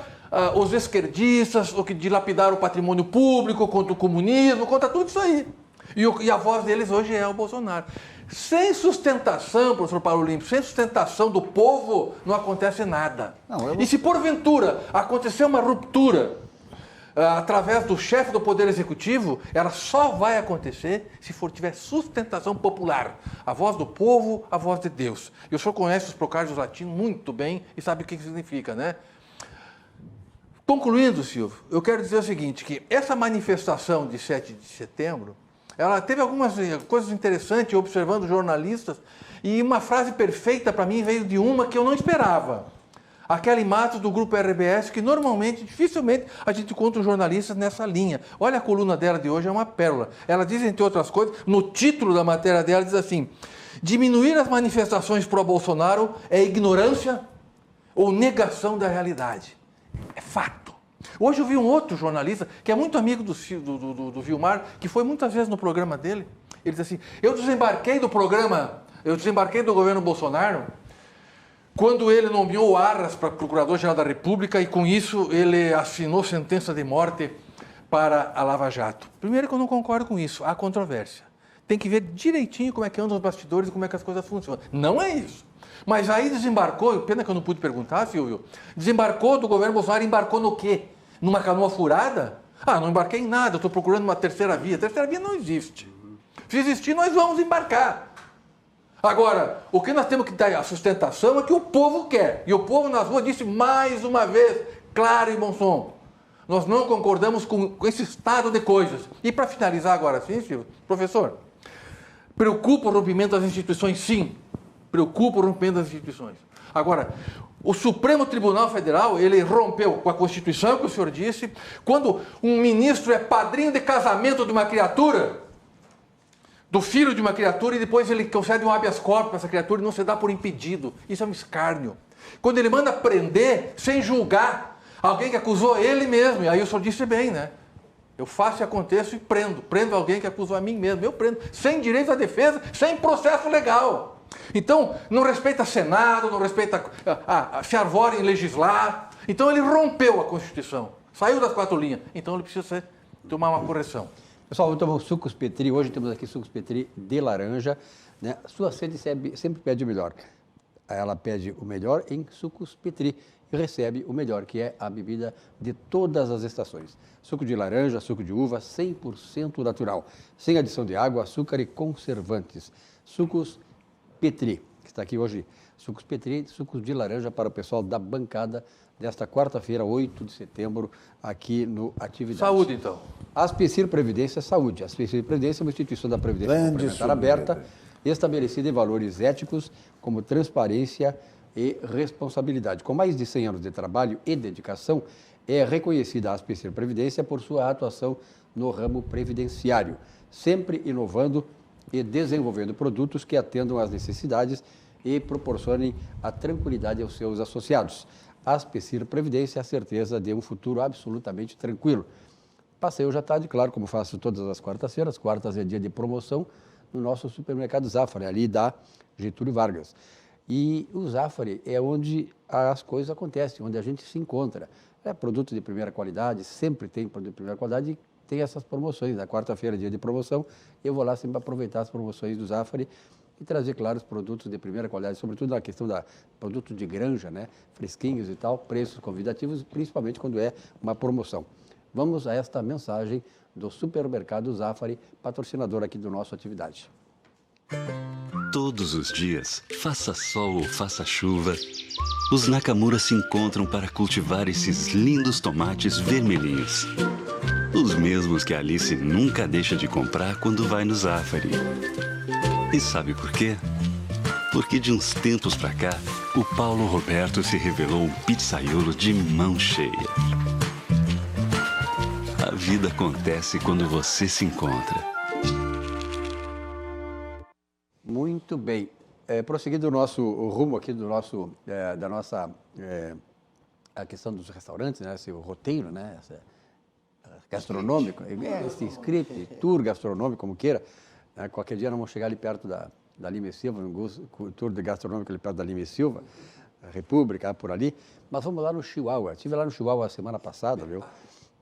os esquerdistas, o que dilapidaram o patrimônio público, contra o comunismo, contra tudo isso aí. E a voz deles hoje é o Bolsonaro. Sem sustentação, professor Paulo Limpe, sem sustentação do povo, não acontece nada. E se porventura acontecer uma ruptura através do chefe do Poder Executivo, ela só vai acontecer se tiver sustentação popular. A voz do povo, a voz de Deus. E o senhor conhece os procárdios latinos muito bem e sabe o que significa, né? Concluindo, Silvio, eu quero dizer o seguinte, que essa manifestação de 7 de setembro, ela teve algumas coisas interessantes, observando jornalistas, e uma frase perfeita para mim veio de uma que eu não esperava. A Kelly Matos, do Grupo RBS, que normalmente, dificilmente, a gente encontra jornalistas nessa linha. Olha a coluna dela de hoje, é uma pérola. Ela diz, entre outras coisas, no título da matéria dela, diz assim: diminuir as manifestações pró-Bolsonaro é ignorância ou negação da realidade. É fato. Hoje eu vi um outro jornalista, que é muito amigo do Vilmar, que foi muitas vezes no programa dele. Ele diz assim: eu desembarquei do governo Bolsonaro quando ele nomeou o Arras para Procurador-Geral da República e com isso ele assinou sentença de morte para a Lava Jato. Primeiro que eu não concordo com isso, há controvérsia. Tem que ver direitinho como é que andam os bastidores e como é que as coisas funcionam. Não é isso. Mas aí desembarcou, pena que eu não pude perguntar, Silvio, desembarcou do governo Bolsonaro, embarcou no quê? Numa canoa furada? Ah, não embarquei em nada, estou procurando uma terceira via. Terceira via não existe. Se existir, nós vamos embarcar. Agora, o que nós temos que dar a sustentação é que o povo quer. E o povo nas ruas disse mais uma vez, claro e bom som, nós não concordamos com esse estado de coisas. E para finalizar agora, sim, Silvio, professor, preocupa o rompimento das instituições? Sim, preocupa o rompimento das instituições. Agora, o Supremo Tribunal Federal, ele rompeu com a Constituição, que o senhor disse, quando um ministro é padrinho de casamento de uma criatura, do filho de uma criatura, e depois ele concede um habeas corpus para essa criatura e não se dá por impedido. Isso é um escárnio. Quando ele manda prender, sem julgar, alguém que acusou ele mesmo, e aí o senhor disse bem, né? Eu faço e aconteço e prendo. Prendo alguém que acusou a mim mesmo. Eu prendo, sem direito à defesa, sem processo legal. Então, não respeita Senado, não respeita se arvora em legislar. Então, ele rompeu a Constituição. Saiu das 4 linhas. Então, ele precisa tomar uma correção. Pessoal, tomamos sucos Petri. Hoje temos aqui sucos Petri de laranja. Né? Sua sede sempre pede o melhor. Ela pede o melhor em sucos Petri e recebe o melhor, que é a bebida de todas as estações. Suco de laranja, suco de uva, 100% natural, sem adição de água, açúcar e conservantes. Sucos Petri, que está aqui hoje. Sucos Petri, sucos de laranja para o pessoal da bancada desta quarta-feira, 8 de setembro, aqui no Atividade. Saúde, então. Aspecir Previdência Saúde. A Aspecir Previdência é uma instituição da Previdência Complementar aberta, estabelecida em valores éticos como transparência e responsabilidade. Com mais de 100 anos de trabalho e dedicação, é reconhecida a Aspecir Previdência por sua atuação no ramo previdenciário, sempre inovando e desenvolvendo produtos que atendam às necessidades e proporcionem a tranquilidade aos seus associados. A Aspecir Previdência é a certeza de um futuro absolutamente tranquilo. Passei hoje à tarde, claro, como faço todas as quartas-feiras. Quartas é dia de promoção no nosso supermercado Zafari, ali da Getúlio Vargas. E o Zafari é onde as coisas acontecem, onde a gente se encontra. É produto de primeira qualidade, sempre tem produto de primeira qualidade e tem essas promoções. Na quarta-feira, dia de promoção, eu vou lá sempre aproveitar as promoções do Zafari e trazer, claro, os produtos de primeira qualidade, sobretudo na questão da produto de granja, né, fresquinhos e tal, preços convidativos, principalmente quando é uma promoção. Vamos a esta mensagem do Supermercado Zafari, patrocinador aqui do nosso Atividade. Todos os dias, faça sol ou faça chuva, os Nakamura se encontram para cultivar esses lindos tomates vermelhinhos. Os mesmos que a Alice nunca deixa de comprar quando vai no Zafari. E sabe por quê? Porque de uns tempos pra cá, o Paulo Roberto se revelou um pizzaiolo de mão cheia. A vida acontece quando você se encontra. Muito bem. Prosseguindo o nosso rumo aqui a questão dos restaurantes, né? Esse roteiro, né? Gastronômico, esse script, tour gastronômico, como queira. Qualquer dia nós vamos chegar ali perto da Lima e Silva, no tour de gastronômico ali perto da Lima e Silva, República, por ali. Mas vamos lá no Chihuahua. Estive lá no Chihuahua a semana passada, viu?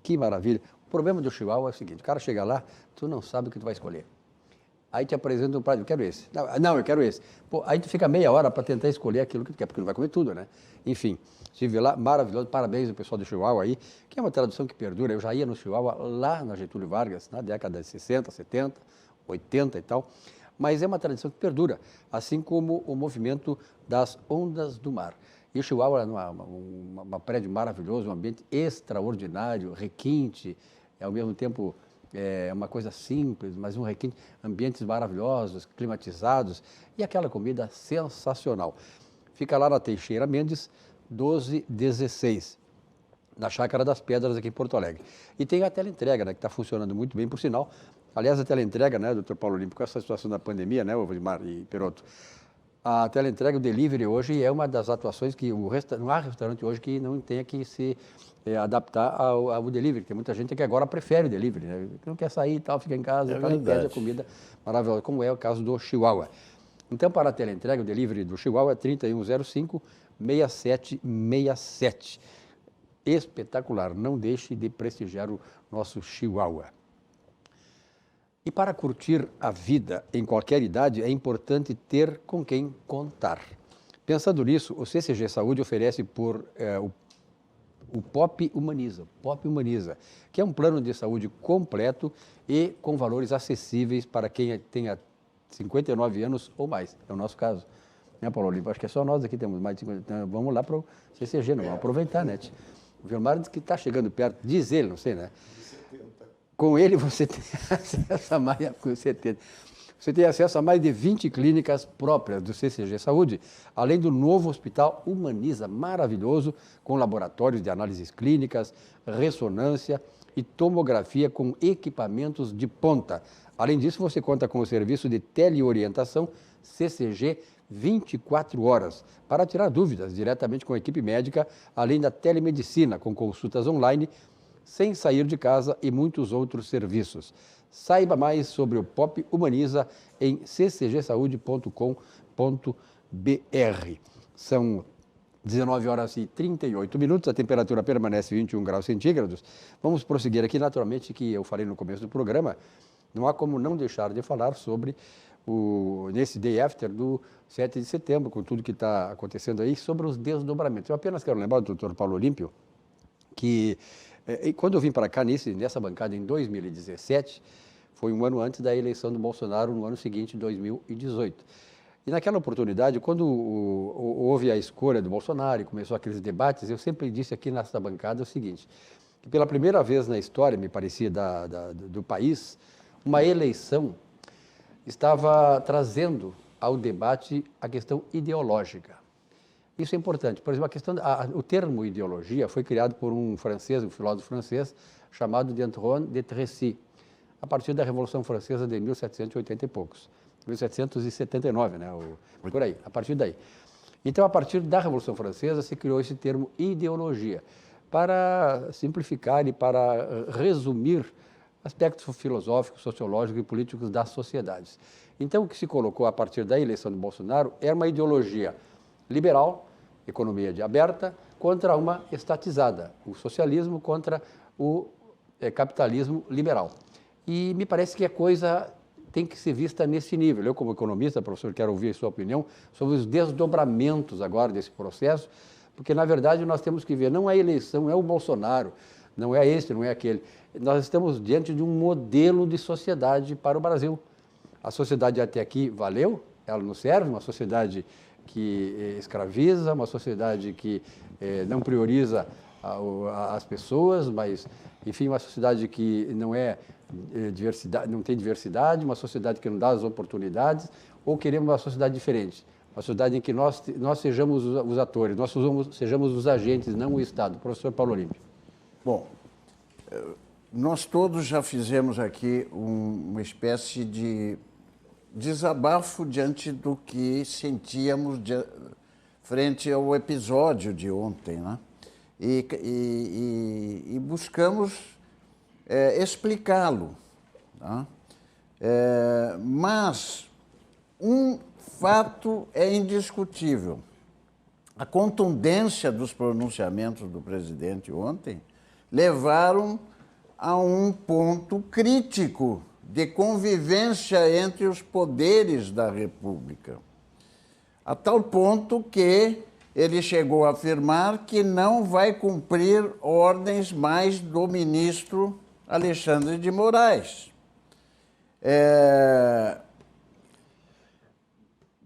Que maravilha. O problema do Chihuahua é o seguinte, o cara chega lá, tu não sabe o que tu vai escolher. Aí te apresenta um prato, eu quero esse. Não, eu quero esse. Pô, aí tu fica meia hora para tentar escolher aquilo que tu quer, porque não vai comer tudo, né? Enfim, estive lá, maravilhoso, parabéns ao pessoal do Chihuahua aí, que é uma tradução que perdura. Eu já ia no Chihuahua lá na Getúlio Vargas, na década de 60, 70, 80 e tal, mas é uma tradição que perdura, assim como o movimento das ondas do mar. E o Chihuahua é um prédio maravilhoso, um ambiente extraordinário, requinte, ao mesmo tempo é uma coisa simples, mas um requinte, ambientes maravilhosos, climatizados e aquela comida sensacional. Fica lá na Teixeira Mendes, 1216, na Chácara das Pedras, aqui em Porto Alegre. E tem a teleentrega, né, que está funcionando muito bem, por sinal. Aliás, a teleentrega, né, doutor Paulo Olímpio, com essa situação da pandemia, né, Osmar e Perotto, a teleentrega, o delivery hoje é uma das atuações que não há restaurante hoje que não tenha que se adaptar ao delivery. Tem muita gente que agora prefere o delivery, né? Não quer sair e tal, fica em casa e tal, e pede a comida maravilhosa, como é o caso do Chihuahua. Então, para a teleentrega, o delivery do Chihuahua é 3105-6767. Espetacular, não deixe de prestigiar o nosso Chihuahua. E para curtir a vida em qualquer idade, é importante ter com quem contar. Pensando nisso, o CCG Saúde oferece o POP Humaniza, que é um plano de saúde completo e com valores acessíveis para quem tenha 59 anos ou mais. É o nosso caso. Né, Paulo Olímpio? Acho que é só nós aqui temos mais de 50. Então, vamos lá para o CCG, não vamos aproveitar, né? O Vilmar diz que está chegando perto, diz ele, não sei, né? Com ele você tem acesso a mais, com 70. Você tem acesso a mais de 20 clínicas próprias do CCG Saúde, além do novo Hospital Humaniza, maravilhoso, com laboratórios de análises clínicas, ressonância e tomografia com equipamentos de ponta. Além disso, você conta com o serviço de teleorientação CCG 24 horas, para tirar dúvidas diretamente com a equipe médica, além da telemedicina, com consultas online, sem sair de casa e muitos outros serviços. Saiba mais sobre o POP Humaniza em ccgsaude.com.br. São 19 horas e 38 minutos, a temperatura permanece 21 graus centígrados. Vamos prosseguir aqui, naturalmente, que eu falei no começo do programa, não há como não deixar de falar sobre nesse day after do 7 de setembro, com tudo que está acontecendo aí, sobre os desdobramentos. Eu apenas quero lembrar do doutor Paulo Olímpio que quando eu vim para cá nessa bancada em 2017, foi um ano antes da eleição do Bolsonaro, no ano seguinte, 2018. E naquela oportunidade, quando houve a escolha do Bolsonaro e começou aqueles debates, eu sempre disse aqui nessa bancada o seguinte, que pela primeira vez na história, me parecia, do país, uma eleição estava trazendo ao debate a questão ideológica. Isso é importante. Por exemplo, o termo ideologia foi criado por um filósofo francês, chamado d'Antoine de Tracy, a partir da Revolução Francesa de 1780 e poucos, 1779, né? Por aí, a partir daí. Então, a partir da Revolução Francesa, se criou esse termo ideologia, para simplificar e para resumir aspectos filosóficos, sociológicos e políticos das sociedades. Então, o que se colocou a partir da eleição do Bolsonaro era uma ideologia liberal, economia de aberta, contra uma estatizada, o socialismo contra o capitalismo liberal. E me parece que a coisa tem que ser vista nesse nível. Eu, como economista, professor, quero ouvir a sua opinião sobre os desdobramentos agora desse processo, porque, na verdade, nós temos que ver, não é a eleição, não é o Bolsonaro, não é esse, não é aquele. Nós estamos diante de um modelo de sociedade para o Brasil. A sociedade até aqui valeu, ela nos serve, uma sociedade que escraviza, uma sociedade que não prioriza as pessoas, mas, enfim, uma sociedade que não não tem diversidade, uma sociedade que não dá as oportunidades, ou queremos uma sociedade diferente, uma sociedade em que nós sejamos os atores, nós sejamos os agentes, não o Estado. Professor Paulo Olímpio. Bom, nós todos já fizemos aqui uma espécie de desabafo diante do que sentíamos frente ao episódio de ontem, né? E buscamos explicá-lo. Tá? Mas um fato é indiscutível. A contundência dos pronunciamentos do presidente ontem levaram a um ponto crítico de convivência entre os poderes da República, a tal ponto que ele chegou a afirmar que não vai cumprir ordens mais do ministro Alexandre de Moraes.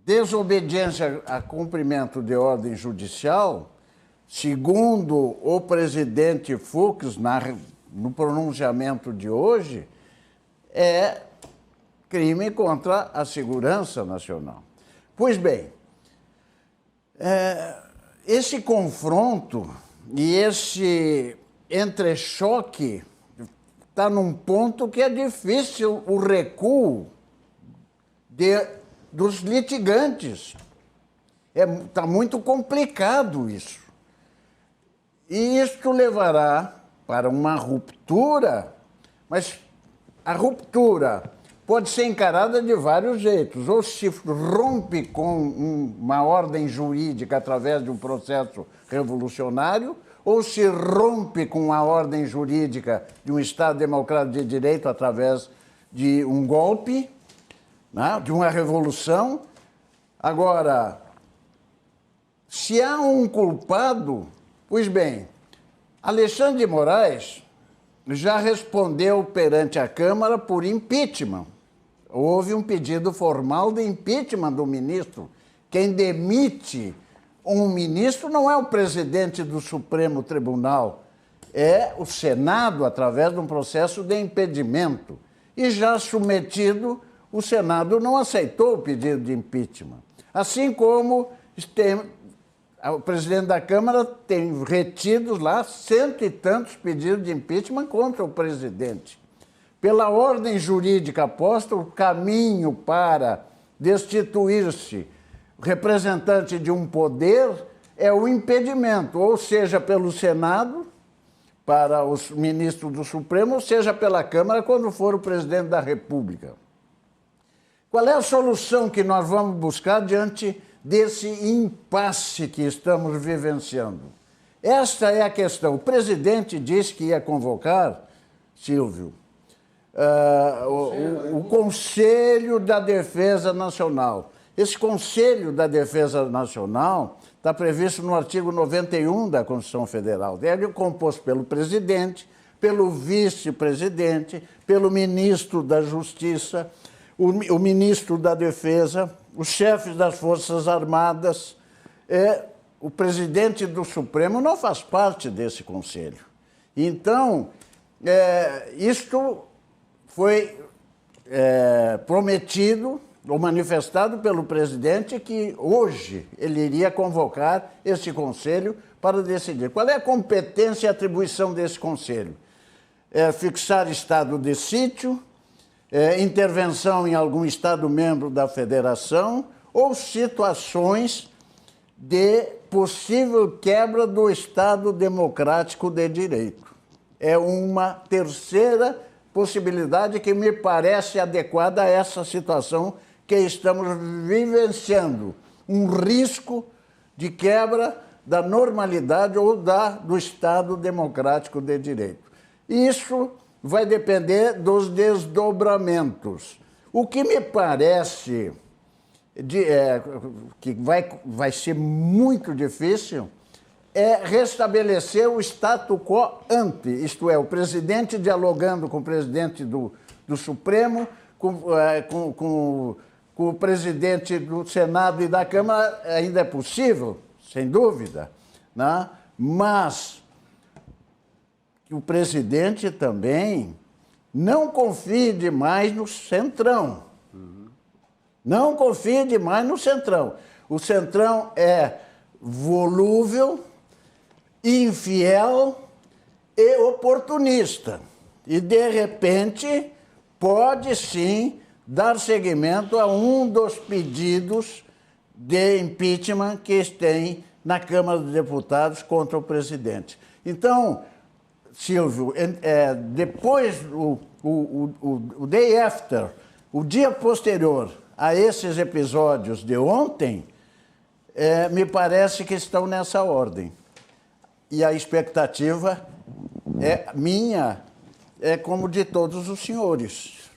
Desobediência a cumprimento de ordem judicial, segundo o presidente Fux, no pronunciamento de hoje, é crime contra a segurança nacional. Pois bem, esse confronto e esse entrechoque está num ponto que é difícil o recuo dos litigantes. Está muito complicado isso. E isto levará para uma ruptura, mas a ruptura pode ser encarada de vários jeitos. Ou se rompe com uma ordem jurídica através de um processo revolucionário, ou se rompe com a ordem jurídica de um Estado democrático de direito através de um golpe, né, de uma revolução. Agora, se há um culpado, pois bem, Alexandre de Moraes já respondeu perante a Câmara por impeachment. Houve um pedido formal de impeachment do ministro. Quem demite um ministro não é o presidente do Supremo Tribunal, é o Senado, através de um processo de impedimento. E já submetido, o Senado não aceitou o pedido de impeachment. Assim como o presidente da Câmara tem retidos lá 100 e tantos pedidos de impeachment contra o presidente. Pela ordem jurídica posta, o caminho para destituir-se representante de um poder é o impedimento, ou seja, pelo Senado, para os ministros do Supremo, ou seja, pela Câmara, quando for o presidente da República. Qual é a solução que nós vamos buscar diante desse impasse que estamos vivenciando? Esta é a questão. O presidente disse que ia convocar, Silvio, o Conselho da Defesa Nacional. Esse Conselho da Defesa Nacional está previsto no artigo 91 da Constituição Federal. Ele é composto pelo presidente, pelo vice-presidente, pelo ministro da Justiça, o ministro da Defesa, os chefes das Forças Armadas. O presidente do Supremo não faz parte desse conselho. Então, isto foi prometido ou manifestado pelo presidente que hoje ele iria convocar esse conselho para decidir. Qual é a competência e atribuição desse conselho? Fixar estado de sítio, intervenção em algum Estado membro da Federação ou situações de possível quebra do Estado democrático de direito. É uma terceira possibilidade que me parece adequada a essa situação que estamos vivenciando. Um risco de quebra da normalidade ou do Estado democrático de direito. Isso vai depender dos desdobramentos. O que me parece que vai ser muito difícil é restabelecer o status quo ante, isto é, o presidente dialogando com o presidente do Supremo, com o presidente do Senado e da Câmara, ainda é possível, sem dúvida, né? Mas que o presidente também não confie demais no Centrão. Não confie demais no Centrão. O Centrão é volúvel, infiel e oportunista. E, de repente, pode sim dar seguimento a um dos pedidos de impeachment que tem na Câmara dos Deputados contra o presidente. Então, Silvio, depois, o day after, o dia posterior a esses episódios de ontem, me parece que estão nessa ordem. E a expectativa minha, como de todos os senhores.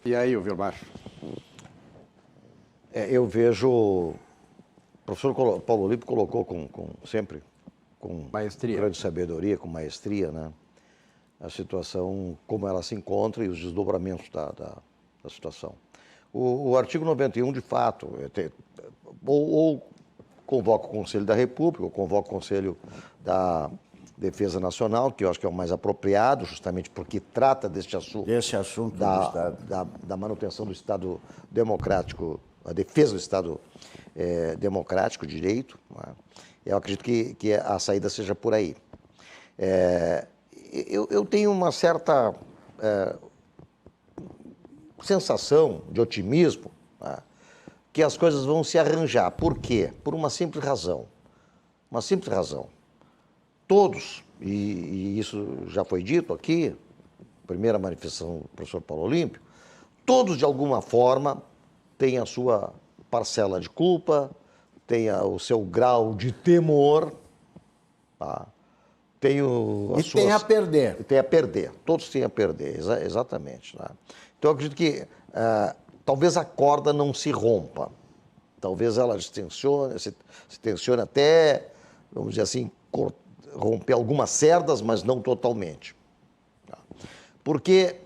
E aí, Vilmar? Eu vejo, o professor Paulo Olipo colocou sempre com maestria, grande sabedoria, com maestria, né? A situação, como ela se encontra e os desdobramentos da situação. O artigo 91, de fato, ou convoca o Conselho da República, ou convoca o Conselho da Defesa Nacional, que eu acho que é o mais apropriado, justamente porque trata deste assunto. Esse assunto do Estado. Da manutenção do Estado democrático a defesa do Estado democrático, de direito. Né? Eu acredito que a saída seja por aí. Eu tenho uma certa sensação de otimismo, né? Que as coisas vão se arranjar. Por quê? Por uma simples razão. Uma simples razão. Todos, e isso já foi dito aqui, primeira manifestação do professor Paulo Olímpio, todos de alguma forma têm a sua parcela de culpa, têm o seu grau de temor, tá? Tem tem a perder. Tem a perder, todos têm a perder, exatamente. Né? Então eu acredito que talvez a corda não se rompa, talvez ela se tensione até, vamos dizer assim, romper algumas cerdas, mas não totalmente. Tá? Porque,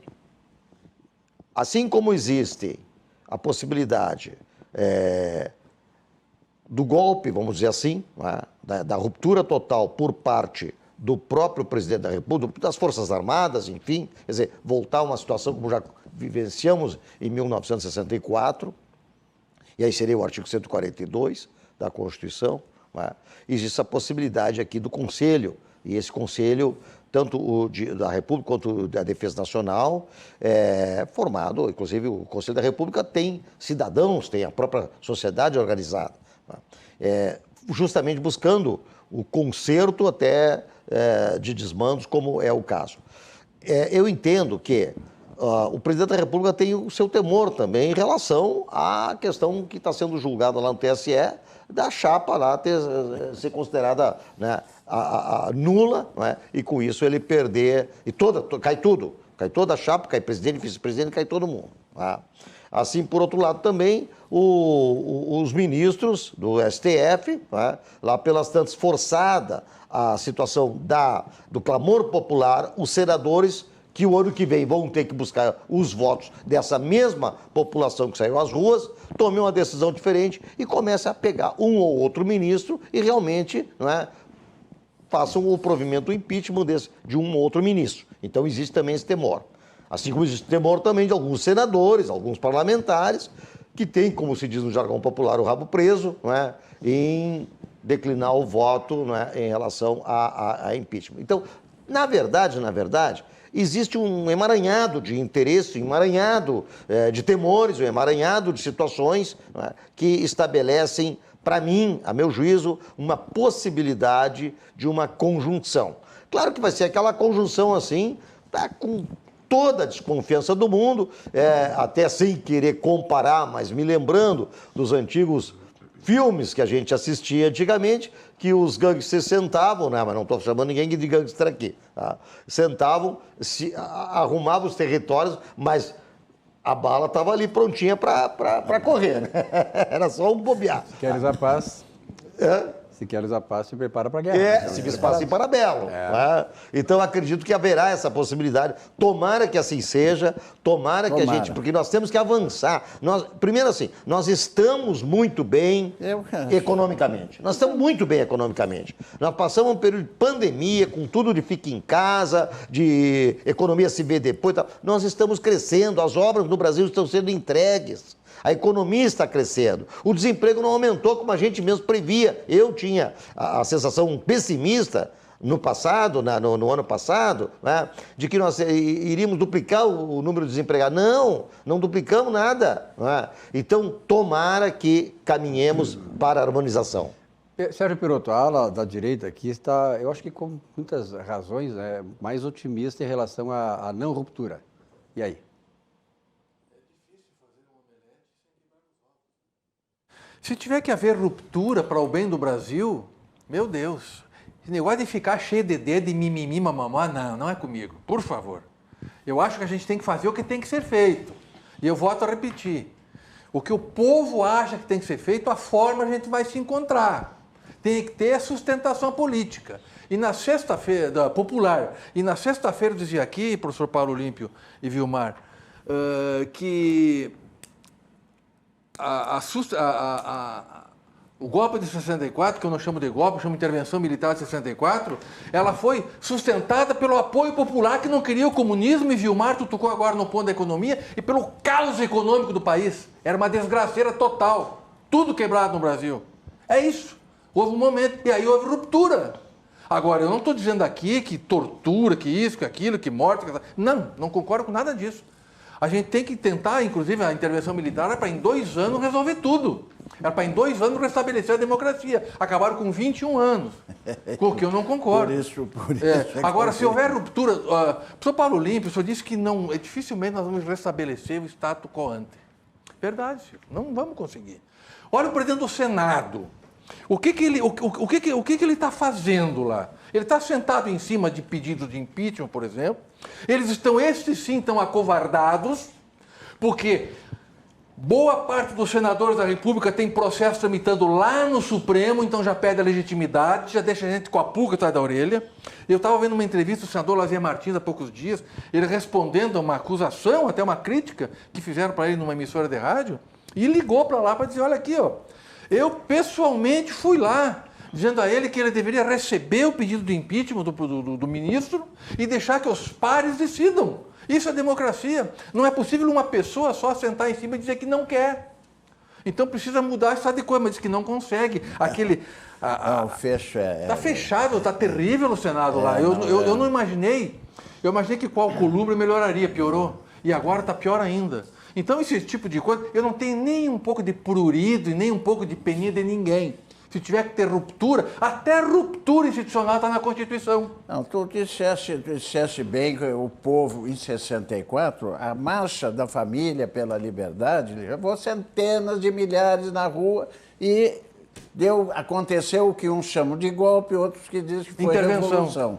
assim como existe a possibilidade do golpe, vamos dizer assim, né? da ruptura total por parte do próprio presidente da República, das Forças Armadas, enfim, quer dizer, voltar a uma situação como já vivenciamos em 1964, e aí seria o artigo 142 da Constituição, né? Existe a possibilidade aqui do Conselho, e esse Conselho, tanto da República quanto o da Defesa Nacional, formado, inclusive o Conselho da República tem cidadãos, tem a própria sociedade organizada, né? Justamente buscando o conserto até de desmandos, como é o caso. Eu entendo que o presidente da República tem o seu temor também em relação à questão que está sendo julgada lá no TSE, da chapa lá ser considerada, né, nula, né, e com isso ele perder, e cai tudo, cai toda a chapa, cai presidente, vice-presidente, cai todo mundo. Tá? Assim, por outro lado, também os ministros do STF, né, lá pelas tantas forçada a situação do clamor popular, os senadores que o ano que vem vão ter que buscar os votos dessa mesma população que saiu às ruas, tomem uma decisão diferente e comecem a pegar um ou outro ministro e realmente, não é, façam o provimento do impeachment de um ou outro ministro. Então existe também esse temor. Assim como existe temor também de alguns senadores, alguns parlamentares, que têm, como se diz no jargão popular, o rabo preso, não é, em declinar o voto, não é, em relação a impeachment. Então, na verdade, existe um emaranhado de interesse, um emaranhado de temores, um emaranhado de situações, não é, que estabelecem, para mim, a meu juízo, uma possibilidade de uma conjunção. Claro que vai ser aquela conjunção assim, tá, com toda a desconfiança do mundo, até sem querer comparar, mas me lembrando dos antigos filmes que a gente assistia antigamente, que os gangsters sentavam, né, mas não estou chamando ninguém de gangster aqui, tá? Sentavam, arrumavam os territórios, mas a bala estava ali prontinha para correr, né? Era só um bobear. Se queres a paz, se queres a paz, se prepara para a guerra. Se espaço em parabelo. Né? Então, acredito que haverá essa possibilidade. Tomara que assim seja, tomara que a gente... Porque nós temos que avançar. Primeiro assim, nós estamos muito bem economicamente. Nós estamos muito bem economicamente. Nós passamos um período de pandemia, com tudo de fica em casa, de economia se vê depois. Tal. Nós estamos crescendo, as obras no Brasil estão sendo entregues. A economia está crescendo. O desemprego não aumentou como a gente mesmo previa. Eu tinha a sensação pessimista no passado, no ano passado, né, de que nós iríamos duplicar o número de desempregados. Não duplicamos nada. Né? Então, tomara que caminhemos para a harmonização. Sérgio Pirotto, a ala da direita aqui está, eu acho que com muitas razões, mais otimista em relação à não ruptura. E aí? Se tiver que haver ruptura para o bem do Brasil, meu Deus, esse negócio de ficar cheio de dedo e mimimi, mamamá, não é comigo, por favor. Eu acho que a gente tem que fazer o que tem que ser feito. E eu volto a repetir. O que o povo acha que tem que ser feito, a forma a gente vai se encontrar. Tem que ter sustentação política. E na sexta-feira, popular, e na sexta-feira eu dizia aqui, professor Paulo Olímpio e Vilmar, que O golpe de 64, que eu não chamo de golpe, eu chamo de intervenção militar de 64, ela foi sustentada pelo apoio popular que não queria o comunismo, e Vilmar tocou agora no ponto da economia, e pelo caos econômico do país. Era uma desgraceira total. Tudo quebrado no Brasil. É isso. Houve um momento, e aí houve ruptura. Agora, eu não estou dizendo aqui que tortura, que isso, que aquilo, que morte... Não concordo com nada disso. A gente tem que tentar, inclusive, a intervenção militar era para em 2 anos resolver tudo. Era para em 2 anos restabelecer a democracia. Acabaram com 21 anos, com o que eu não concordo. Por isso Agora, se houver ruptura... o professor Paulo Limpo, o senhor disse que não, dificilmente nós vamos restabelecer o status quo ante. Verdade, senhor. Não vamos conseguir. Olha o presidente do Senado. O que ele está fazendo lá? Ele está sentado em cima de pedidos de impeachment, por exemplo. Estes sim estão acovardados, porque boa parte dos senadores da República tem processo tramitando lá no Supremo, então já perde a legitimidade, já deixa a gente com a pulga atrás da orelha. Eu estava vendo uma entrevista do senador Lazier Martins há poucos dias, ele respondendo a uma acusação, até uma crítica que fizeram para ele numa emissora de rádio, e ligou para lá para dizer, olha aqui, ó, eu pessoalmente fui lá, dizendo a ele que ele deveria receber o pedido de impeachment do ministro e deixar que os pares decidam. Isso é democracia. Não é possível uma pessoa só sentar em cima e dizer que não quer. Então precisa mudar esse estado de coisa, mas diz que não consegue. O fecho está fechado, está terrível no Senado lá. Eu não imaginei. Eu imaginei que com o Alcolumbre melhoraria, piorou. E agora está pior ainda. Então, esse tipo de coisa, eu não tenho nem um pouco de prurido e nem um pouco de peninha de ninguém. Se tiver que ter ruptura, até ruptura institucional está na Constituição. Não, tu disseste bem que o povo, em 64, a marcha da família pela liberdade, levou centenas de milhares na rua e aconteceu o que uns chamam de golpe, outros que dizem que foi revolução.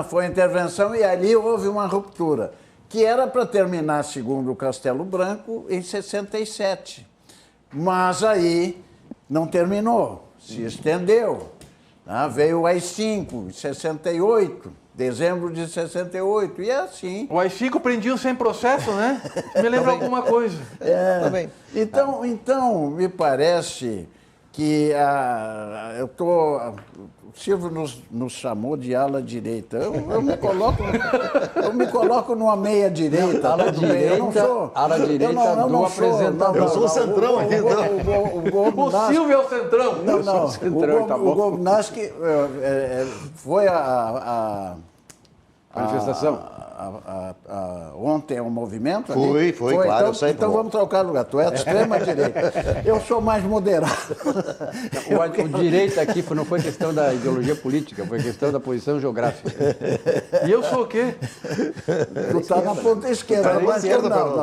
Foi intervenção e ali houve uma ruptura, que era para terminar, segundo o Castelo Branco, em 67. Mas aí não terminou, se estendeu. Veio o AI-5 em 68, dezembro de 68, e é assim. O AI-5 prendiam sem processo, né? Me lembra alguma coisa. Então, me parece que o Silvio nos chamou de ala direita. Eu me coloco numa meia direita. Ala direita do apresentador. Eu sou o centrão aqui, então. O Silvio é o centrão. O Gobnaski foi a manifestação. Ontem o movimento? Foi, claro. Então vamos trocar lugar. Tu é de extrema direita. Eu sou mais moderado. O direito aqui não foi questão da ideologia política, foi questão da posição geográfica. E eu sou o quê? Tu está na ponta esquerda.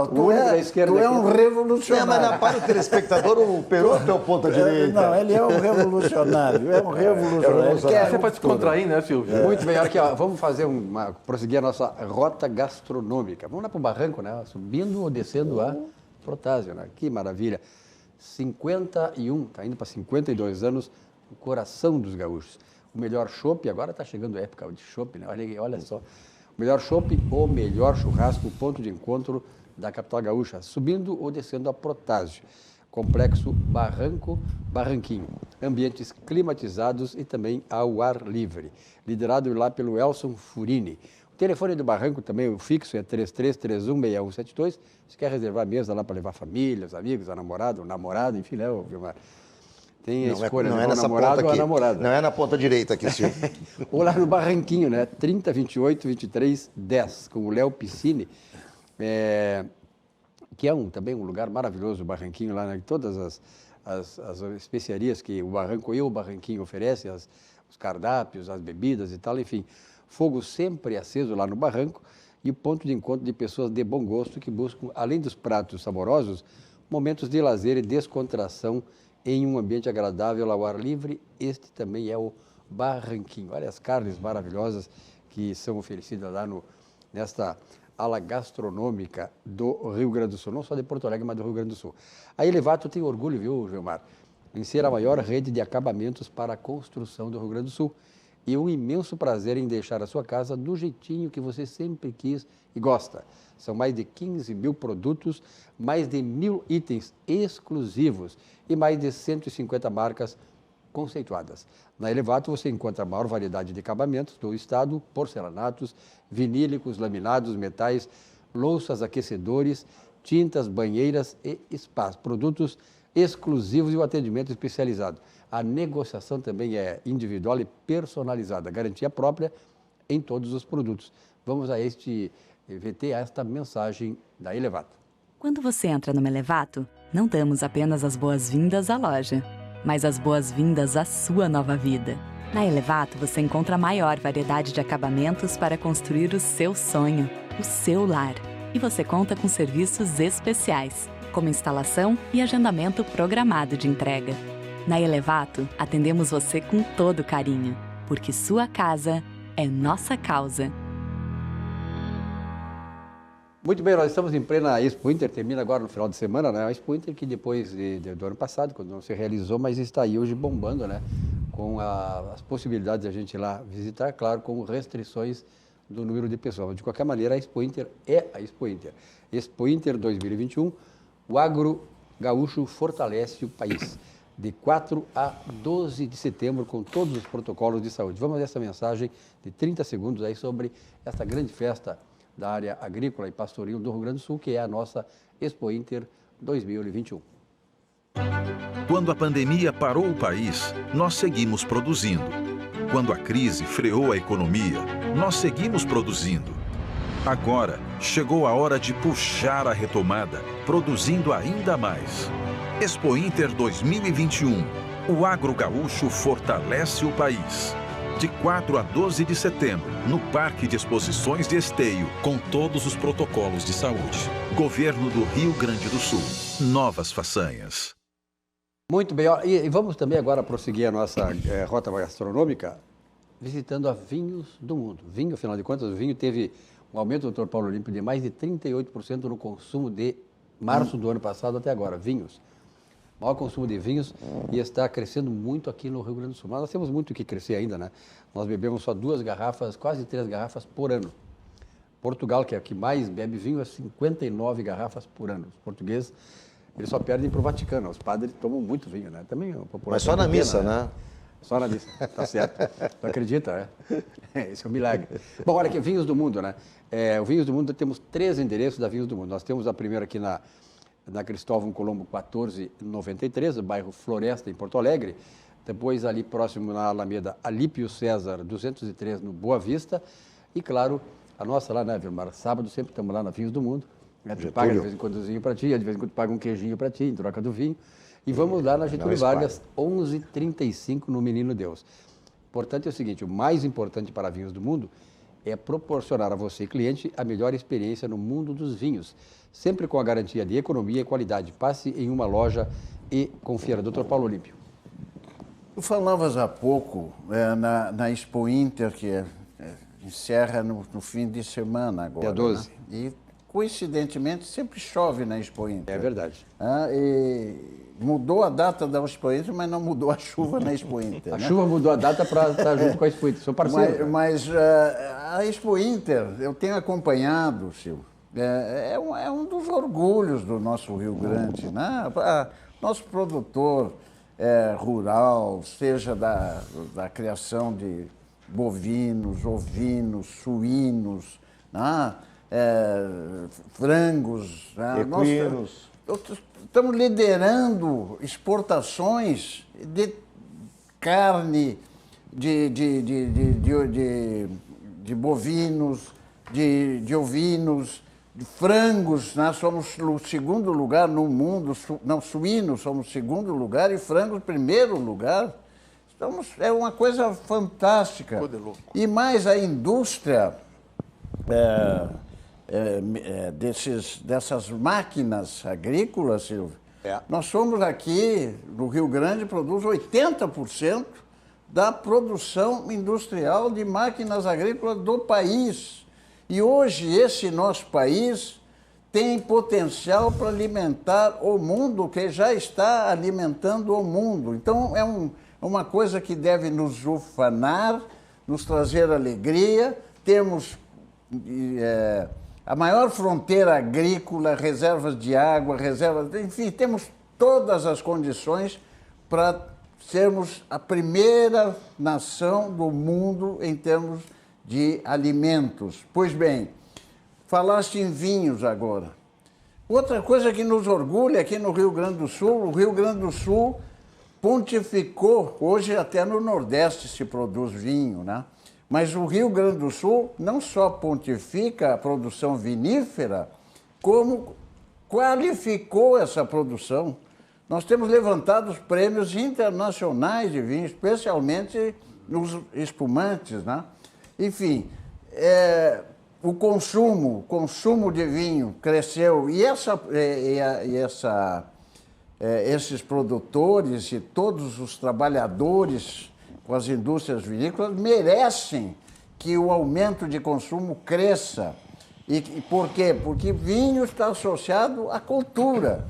Tu é um revolucionário. Mas para o telespectador, o Perotto é o ponta direita. Não, ele é um revolucionário. Você pode descontrair, né, Silvio? Muito bem, aqui, ó, vamos prosseguir a nossa rota gastronômica. Vamos lá para o Barranco, né? Subindo ou descendo a Protásio, né? Que maravilha. 51, está indo para 52 anos, o coração dos gaúchos. O melhor chopp, agora está chegando a época de chopp, né? Olha só. O melhor chopp, o melhor churrasco, o ponto de encontro da capital gaúcha. Subindo ou descendo a Protásio. Complexo Barranquinho. Ambientes climatizados e também ao ar livre. Liderado lá pelo Elson Furini. O telefone do Barranco também, o fixo, é 33316172. Se quer reservar a mesa lá para levar família, os amigos, a namorada, o namorado, enfim, né, Vilmar? Tem a escolha, não né? é nessa namorado ponta ou a aqui. namorada. Não é na ponta direita aqui, Silvio. Ou lá no Barranquinho, né? 3028-2310, com o Léo Piscine, que é também um lugar maravilhoso, o Barranquinho, lá, né? Todas as especiarias que o Barranco e o Barranquinho oferecem, os cardápios, as bebidas e tal, enfim. Fogo sempre aceso lá no Barranco e o ponto de encontro de pessoas de bom gosto que buscam, além dos pratos saborosos, momentos de lazer e descontração em um ambiente agradável ao ar livre. Este também é o Barranquinho. Olha as carnes maravilhosas que são oferecidas lá nesta ala gastronômica do Rio Grande do Sul, não só de Porto Alegre, mas do Rio Grande do Sul. A Elevato tem orgulho, viu, Gilmar, em ser a maior rede de acabamentos para a construção do Rio Grande do Sul. e um imenso prazer em deixar a sua casa do jeitinho que você sempre quis e gosta. São mais de 15 mil produtos, mais de 1.000 itens exclusivos e mais de 150 marcas conceituadas. Na Elevato você encontra a maior variedade de acabamentos do estado, porcelanatos, vinílicos, laminados, metais, louças, aquecedores, tintas, banheiras e spas, produtos exclusivos e o atendimento especializado. A negociação também é individual e personalizada, garantia própria em todos os produtos. Vamos a este VT, a esta mensagem da Elevato. Quando você entra numa Elevato, não damos apenas as boas-vindas à loja, mas as boas-vindas à sua nova vida. Na Elevato você encontra a maior variedade de acabamentos para construir o seu sonho, o seu lar. E você conta com serviços especiais, como instalação e agendamento programado de entrega. Na Elevato, atendemos você com todo carinho, porque sua casa é nossa causa. Muito bem, nós estamos em plena Expo Inter, termina agora no final de semana, né? A Expo Inter que depois do ano passado, quando não se realizou, mas está aí hoje bombando, né? Com as possibilidades de a gente ir lá visitar, claro, com restrições do número de pessoas. Mas, de qualquer maneira, a Expo Inter é a Expo Inter. Expo Inter 2021, o agro gaúcho fortalece o país. De 4 a 12 de setembro, com todos os protocolos de saúde. Vamos a essa mensagem de 30 segundos aí sobre essa grande festa da área agrícola e pastoril do Rio Grande do Sul, que é a nossa Expo Inter 2021. Quando a pandemia parou o país, nós seguimos produzindo. Quando a crise freou a economia, nós seguimos produzindo. Agora, chegou a hora de puxar a retomada, produzindo ainda mais. Expo Inter 2021. O agro gaúcho fortalece o país. De 4 a 12 de setembro, no Parque de Exposições de Esteio, com todos os protocolos de saúde. Governo do Rio Grande do Sul. Novas façanhas. Muito bem, e vamos também agora prosseguir a nossa rota gastronômica visitando a Vinhos do Mundo. Vinho, afinal de contas, o vinho teve um aumento, Dr. Paulo Olímpio, de mais de 38% no consumo de março do ano passado até agora. Vinhos. Maior consumo de vinhos e está crescendo muito aqui no Rio Grande do Sul. Mas nós temos muito o que crescer ainda, né? Nós bebemos só 2 garrafas, quase 3 garrafas por ano. Portugal, que é o que mais bebe vinho, é 59 garrafas por ano. Os portugueses, eles só perdem para o Vaticano. Os padres tomam muito vinho, né? Também a população. Mas só na missa, né? Só na missa, tá certo. Tu acredita, né? Esse é um milagre. Bom, olha aqui, Vinhos do Mundo, né? O Vinhos do Mundo, temos 3 endereços da Vinhos do Mundo. Nós temos a primeira aqui na Cristóvão Colombo 1493, bairro Floresta, em Porto Alegre. Depois ali próximo na Alameda Alípio César 203, no Boa Vista. E claro, a nossa lá, né, Vilmar? Sábado sempre estamos lá na Vinhos do Mundo. Né? Tu paga de vez em quando um vinho para ti, de vez em quando tu paga um queijinho para ti, em troca do vinho. E vamos lá na Getúlio Vargas, 11h35, no Menino Deus. Portanto, é o seguinte, o mais importante para Vinhos do Mundo é proporcionar a você, cliente, a melhor experiência no mundo dos vinhos, sempre com a garantia de economia e qualidade. Passe em uma loja e confira. Dr. Paulo Olímpio. Tu falavas há pouco na Expo Inter, que encerra no fim de semana agora. Dia 12. Né? E, coincidentemente, sempre chove na Expo Inter. É verdade. E mudou a data da Expo Inter, mas não mudou a chuva na Expo Inter. A chuva mudou a data para estar junto com a Expo Inter. Sou parceiro. Mas a Expo Inter, eu tenho acompanhado, Silvio, é um dos orgulhos do nosso Rio Grande, né? Nosso produtor rural, seja da criação de bovinos, ovinos, suínos, né? Frangos, né? Equinos. Estamos liderando exportações de carne, de bovinos, de ovinos, de frangos. Nós somos o 2º lugar no mundo, suínos somos o 2º lugar e frangos primeiro lugar. É uma coisa fantástica. E mais a indústria dessas máquinas agrícolas, Silvio. Nós somos aqui, no Rio Grande, produz 80% da produção industrial de máquinas agrícolas do país. E hoje esse nosso país tem potencial para alimentar o mundo, que já está alimentando o mundo. Então é uma coisa que deve nos ufanar, nos trazer alegria, temos a maior fronteira agrícola, reservas de água, enfim, temos todas as condições para sermos a primeira nação do mundo em termos de alimentos. Pois bem, falaste em vinhos agora. Outra coisa que nos orgulha aqui no Rio Grande do Sul, o Rio Grande do Sul pontificou, hoje até no Nordeste se produz vinho, né? Mas o Rio Grande do Sul não só pontifica a produção vinífera, como qualificou essa produção. Nós temos levantado os prêmios internacionais de vinho, especialmente nos espumantes, né? Enfim, o consumo de vinho cresceu e esses produtores e todos os trabalhadores com as indústrias vinícolas merecem que o aumento de consumo cresça. E por quê? Porque vinho está associado à cultura.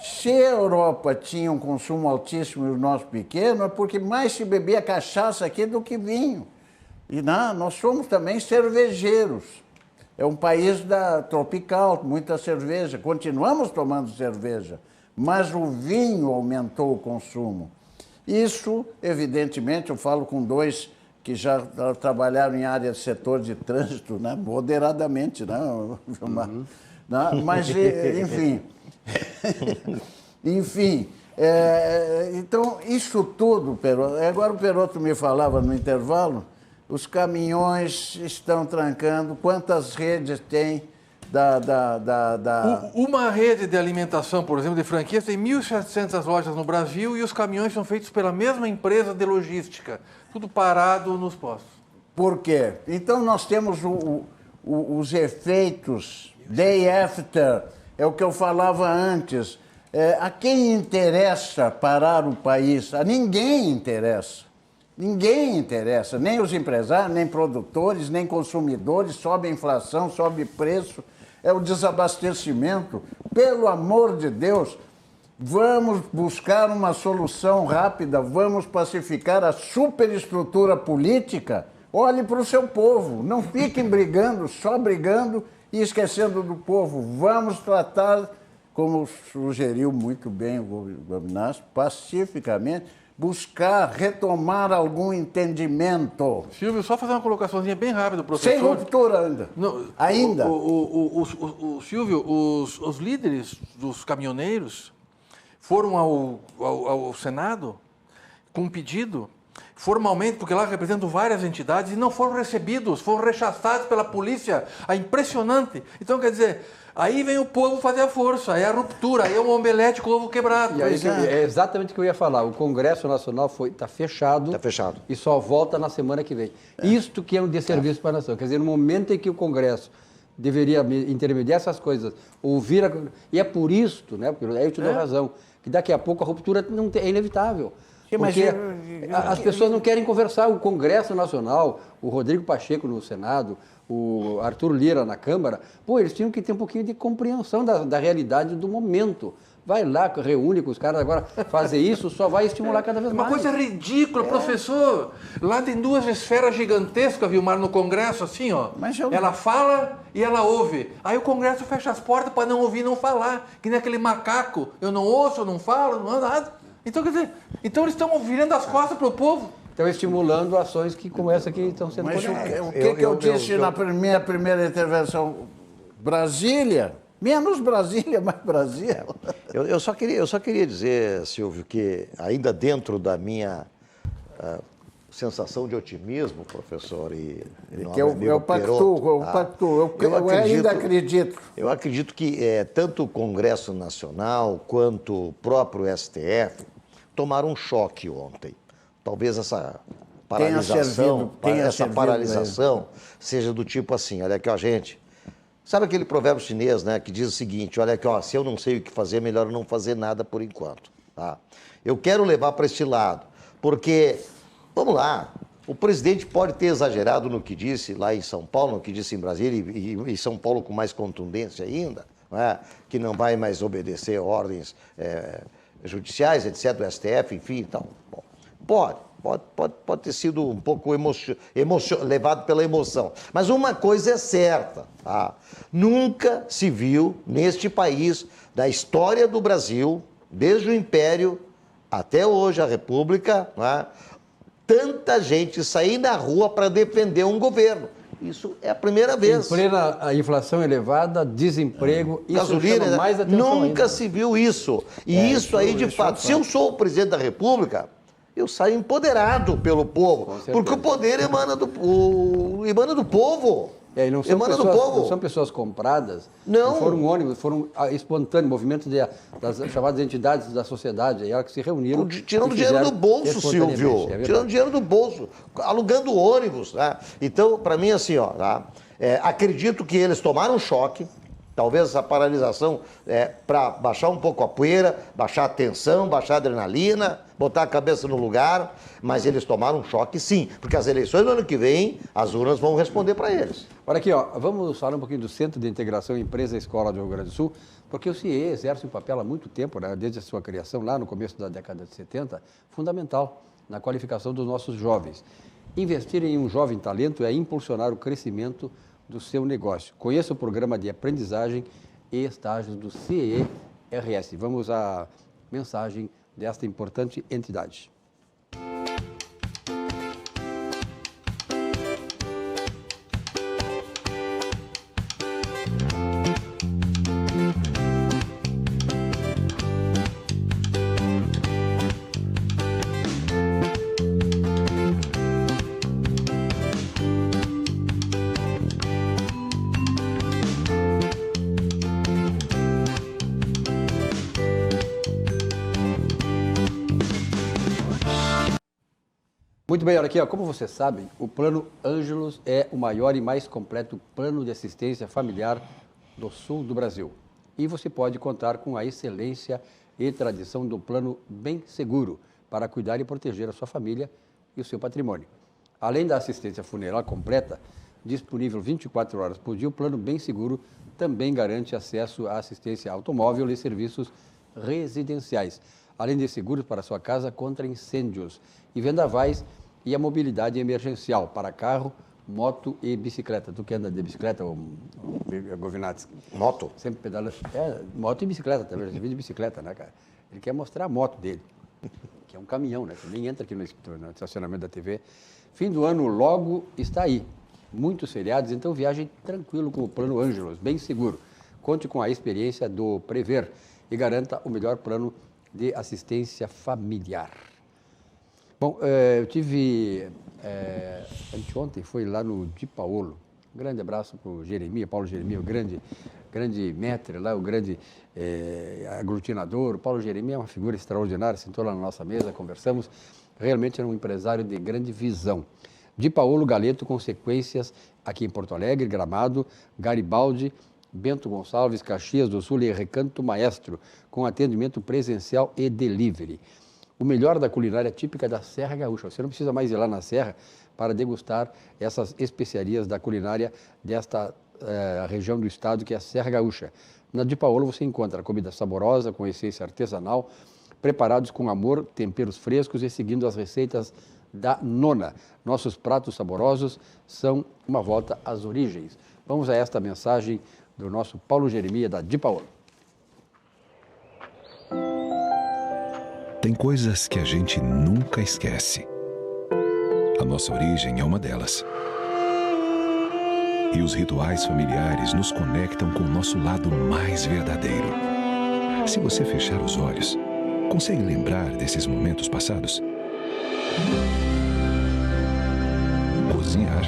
Se a Europa tinha um consumo altíssimo e o nosso pequeno, é porque mais se bebia cachaça aqui do que vinho. E nós somos também cervejeiros. É um país tropical, muita cerveja. Continuamos tomando cerveja, mas o vinho aumentou o consumo. Isso, evidentemente, eu falo com dois que já trabalharam em área de setor de trânsito, né? Moderadamente, né? Mas, enfim... Enfim, então, isso tudo, agora o Perotto me falava no intervalo, os caminhões estão trancando, quantas redes tem Uma rede de alimentação, por exemplo, de franquias, tem 1.700 lojas no Brasil e os caminhões são feitos pela mesma empresa de logística, tudo parado nos postos. Por quê? Então, nós temos os efeitos day after, é o que eu falava antes. A quem interessa parar o país? A ninguém interessa. Ninguém interessa, nem os empresários, nem produtores, nem consumidores. Sobe a inflação, sobe preço, é o desabastecimento. Pelo amor de Deus, vamos buscar uma solução rápida, vamos pacificar a superestrutura política. Olhe para o seu povo, não fiquem brigando, só brigando e esquecendo do povo. Vamos tratar, como sugeriu muito bem o Gabinassi, pacificamente, buscar, retomar algum entendimento. Silvio, só fazer uma colocaçãozinha bem rápida, professor. Sem ruptura ainda. Ainda. Silvio, os líderes dos caminhoneiros foram ao Senado com um pedido, formalmente, porque lá representam várias entidades, e não foram recebidos, foram rechaçados pela polícia. É impressionante. Então, quer dizer, aí vem o povo fazer a força, aí é a ruptura, aí é um omelete com o ovo quebrado. E aí, é exatamente o que eu ia falar. O Congresso Nacional está fechado. Está fechado. E só volta na semana que vem. Isto que é um desserviço para a nação. Quer dizer, no momento em que o Congresso deveria intermediar essas coisas, ouvir... E é por isto, né? Porque aí eu te dou razão, que daqui a pouco a ruptura é inevitável. Porque as pessoas não querem conversar. O Congresso Nacional, o Rodrigo Pacheco no Senado, o Arthur Lira na Câmara, eles tinham que ter um pouquinho de compreensão da realidade do momento. Vai lá, reúne com os caras, agora fazer isso só vai estimular cada vez mais. Uma coisa ridícula, professor. Lá tem duas esferas gigantescas, Vilmar, no Congresso, assim, ó. Ela fala e ela ouve. Aí o Congresso fecha as portas para não ouvir e não falar. Que nem aquele macaco. Eu não ouço, eu não falo, não nada. Então, quer dizer, eles estão virando as costas para o povo. Estão estimulando ações como essa que estão sendo condenadas. Mas o que eu disse na minha primeira intervenção? Brasília, menos Brasília, mais Brasil. Eu só queria dizer, Silvio, que ainda dentro da minha sensação de otimismo, professor, eu pactuo, eu ainda acredito. Eu acredito que tanto o Congresso Nacional quanto o próprio STF tomaram um choque ontem. Talvez essa paralisação seja do tipo assim, olha aqui, ó, gente, sabe aquele provérbio chinês, né, que diz o seguinte, olha aqui, ó, se eu não sei o que fazer, melhor eu não fazer nada por enquanto, tá? Eu quero levar para este lado, porque, vamos lá, o presidente pode ter exagerado no que disse lá em São Paulo, no que disse em Brasília, e São Paulo com mais contundência ainda, né, que não vai mais obedecer ordens judiciais, etc., do STF, enfim, então, bom, pode. pode ter sido um pouco levado pela emoção. Mas uma coisa é certa, tá? Nunca se viu neste país, da história do Brasil, desde o Império até hoje, a República, né, tanta gente sair na rua para defender um governo. Isso é a primeira vez. Em plena a inflação elevada, desemprego, isso gasolina, chama mais atenção nunca ainda. se viu isso. E isso aí, de fato, se eu sou o presidente da República, eu saio empoderado pelo povo, porque o poder emana do povo. E não são pessoas compradas, não foram ônibus, foram espontâneos, movimentos das chamadas entidades da sociedade, aí que se reuniram. Tirando dinheiro do bolso, Silvio, tirando dinheiro do bolso, alugando ônibus. Tá? Então, para mim, assim, ó, tá? Acredito que eles tomaram um choque, talvez essa paralisação para baixar um pouco a poeira, baixar a tensão, baixar a adrenalina, botar a cabeça no lugar, mas eles tomaram um choque sim, porque as eleições do ano que vem, as urnas vão responder para eles. Olha aqui, ó, vamos falar um pouquinho do Centro de Integração Empresa-Escola do Rio Grande do Sul, porque o CIE exerce um papel há muito tempo, né, desde a sua criação, lá no começo da década de 70, fundamental na qualificação dos nossos jovens. Investir em um jovem talento é impulsionar o crescimento do seu negócio. Conheça o programa de aprendizagem e estágios do CIE-RS. Vamos à mensagem desta importante entidade. Muito bem, olha aqui, ó, como vocês sabem, o Plano Ângelos é o maior e mais completo plano de assistência familiar do sul do Brasil. E você pode contar com a excelência e tradição do Plano Bem Seguro para cuidar e proteger a sua família e o seu patrimônio. Além da assistência funeral completa, disponível 24 horas por dia, o Plano Bem Seguro também garante acesso à assistência automóvel e serviços residenciais, além de seguros para sua casa contra incêndios e vendavais e a mobilidade emergencial para carro, moto e bicicleta. Tu que anda de bicicleta, Govinatsky? Moto? Sempre pedala. Moto e bicicleta também, já vi de bicicleta, né, cara? Ele quer mostrar a moto dele, que é um caminhão, né? Também entra aqui no estacionamento da TV. Fim do ano logo está aí. Muitos feriados, então viajem tranquilo com o Plano Ângelos, bem seguro. Conte com a experiência do Prever e garanta o melhor plano de assistência familiar. Bom, eu tive, anteontem, foi lá no Di Paolo. Um grande abraço para o Paulo Jeremias, o grande maître lá, o grande aglutinador. O Paulo Jeremias é uma figura extraordinária, sentou lá na nossa mesa, conversamos. Realmente era um empresário de grande visão. Di Paolo Galeto, com sequências aqui em Porto Alegre, Gramado, Garibaldi, Bento Gonçalves, Caxias do Sul e Recanto Maestro, com atendimento presencial e delivery. O melhor da culinária típica da Serra Gaúcha. Você não precisa mais ir lá na Serra para degustar essas especiarias da culinária desta região do estado, que é a Serra Gaúcha. Na Di Paolo você encontra comida saborosa, com essência artesanal, preparados com amor, temperos frescos e seguindo as receitas da nona. Nossos pratos saborosos são uma volta às origens. Vamos a esta mensagem do nosso Paulo Jeremias, da Di Paolo. Tem coisas que a gente nunca esquece. A nossa origem é uma delas. E os rituais familiares nos conectam com o nosso lado mais verdadeiro. Se você fechar os olhos, consegue lembrar desses momentos passados? Cozinhar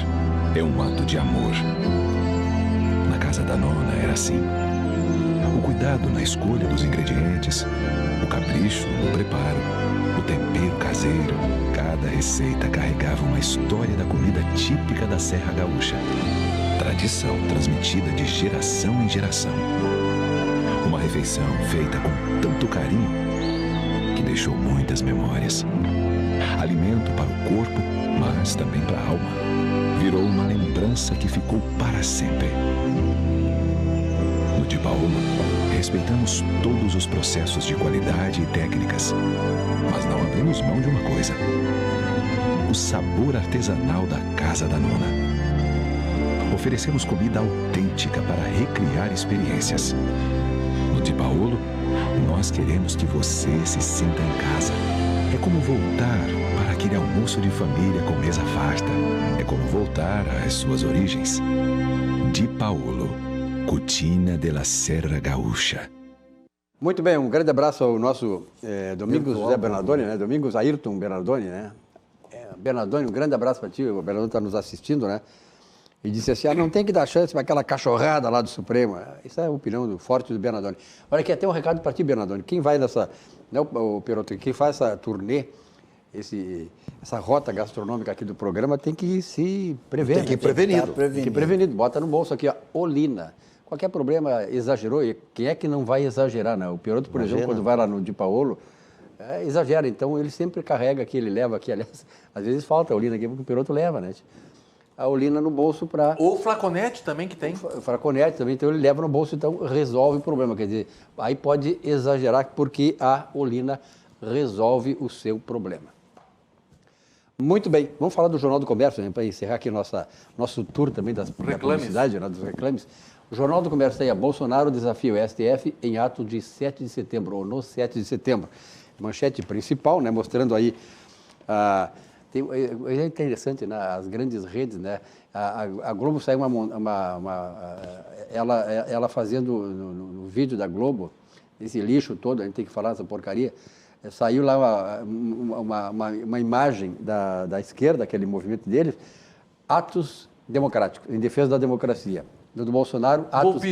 é um ato de amor. Na casa da nona era assim. O cuidado na escolha dos ingredientes, o capricho no preparo, o tempero caseiro. Cada receita carregava uma história da comida típica da Serra Gaúcha. Tradição transmitida de geração em geração. Uma refeição feita com tanto carinho que deixou muitas memórias. Alimento para o corpo, mas também para a alma. Virou uma lembrança que ficou para sempre. No Di Paolo, respeitamos todos os processos de qualidade e técnicas, mas não abrimos mão de uma coisa: o sabor artesanal da Casa da Nona. Oferecemos comida autêntica para recriar experiências. No Di Paolo, nós queremos que você se sinta em casa. É como voltar para aquele almoço de família com mesa farta. É como voltar às suas origens. Di Paolo, Cucina della Serra Gaúcha. Muito bem, um grande abraço ao nosso Domingos José Bernardoni, né? Domingos Ayrton Bernardoni, né? Bernardoni, um grande abraço para ti, o Bernardoni está nos assistindo, né? E disse assim, não tem que dar chance para aquela cachorrada lá do Supremo. Isso é a opinião forte do Bernardoni. Olha, aqui até um recado para ti, Bernardoni. Quem vai nessa, né, o Perotto, quem faz essa turnê, essa rota gastronômica aqui do programa, tem que se prever. Tem que ir prevenido. Tem que ir prevenido. Bota no bolso aqui, ó, Olina. Qualquer problema, exagerou. E quem é que não vai exagerar, né? O Perotto, por exemplo, quando vai lá no Di Paolo, exagera. Então, ele sempre carrega aqui, ele leva aqui. Aliás, às vezes falta a Olina aqui, porque o Perotto leva, né? A Olina no bolso para... Ou flaconete também que tem. O flaconete também, então ele leva no bolso, então resolve o problema. Quer dizer, aí pode exagerar porque a Olina resolve o seu problema. Muito bem, vamos falar do Jornal do Comércio, né, para encerrar aqui nosso tour também da publicidade, né, dos reclames. O Jornal do Comércio está aí, Bolsonaro desafia o STF em ato de 7 de setembro, ou no 7 de setembro. Manchete principal, né, mostrando aí... É interessante, né? As grandes redes, né? A Globo saiu ela fazendo no vídeo da Globo, esse lixo todo, a gente tem que falar essa porcaria, saiu lá uma imagem da esquerda, aquele movimento deles, atos democráticos, em defesa da democracia. Do Bolsonaro, atos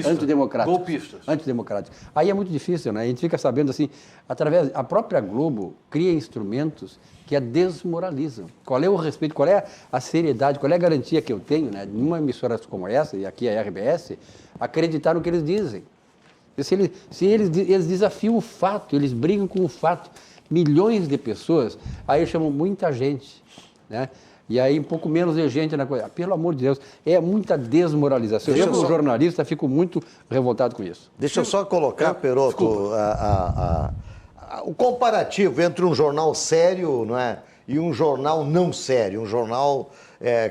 antidemocráticos. Aí é muito difícil, né? A gente fica sabendo assim, a própria Globo cria instrumentos que a desmoralizam. Qual é o respeito, qual é a seriedade, qual é a garantia que eu tenho, né, numa emissora como essa, e aqui a RBS, acreditar no que eles dizem. Se eles desafiam o fato, eles brigam com o fato, milhões de pessoas, aí chamam muita gente, né? E aí um pouco menos de gente na coisa. Pelo amor de Deus, é muita desmoralização. Eu, como jornalista, fico muito revoltado com isso. Deixa eu só colocar, Perotto, o comparativo entre um jornal sério, não é, e um jornal não sério, um jornal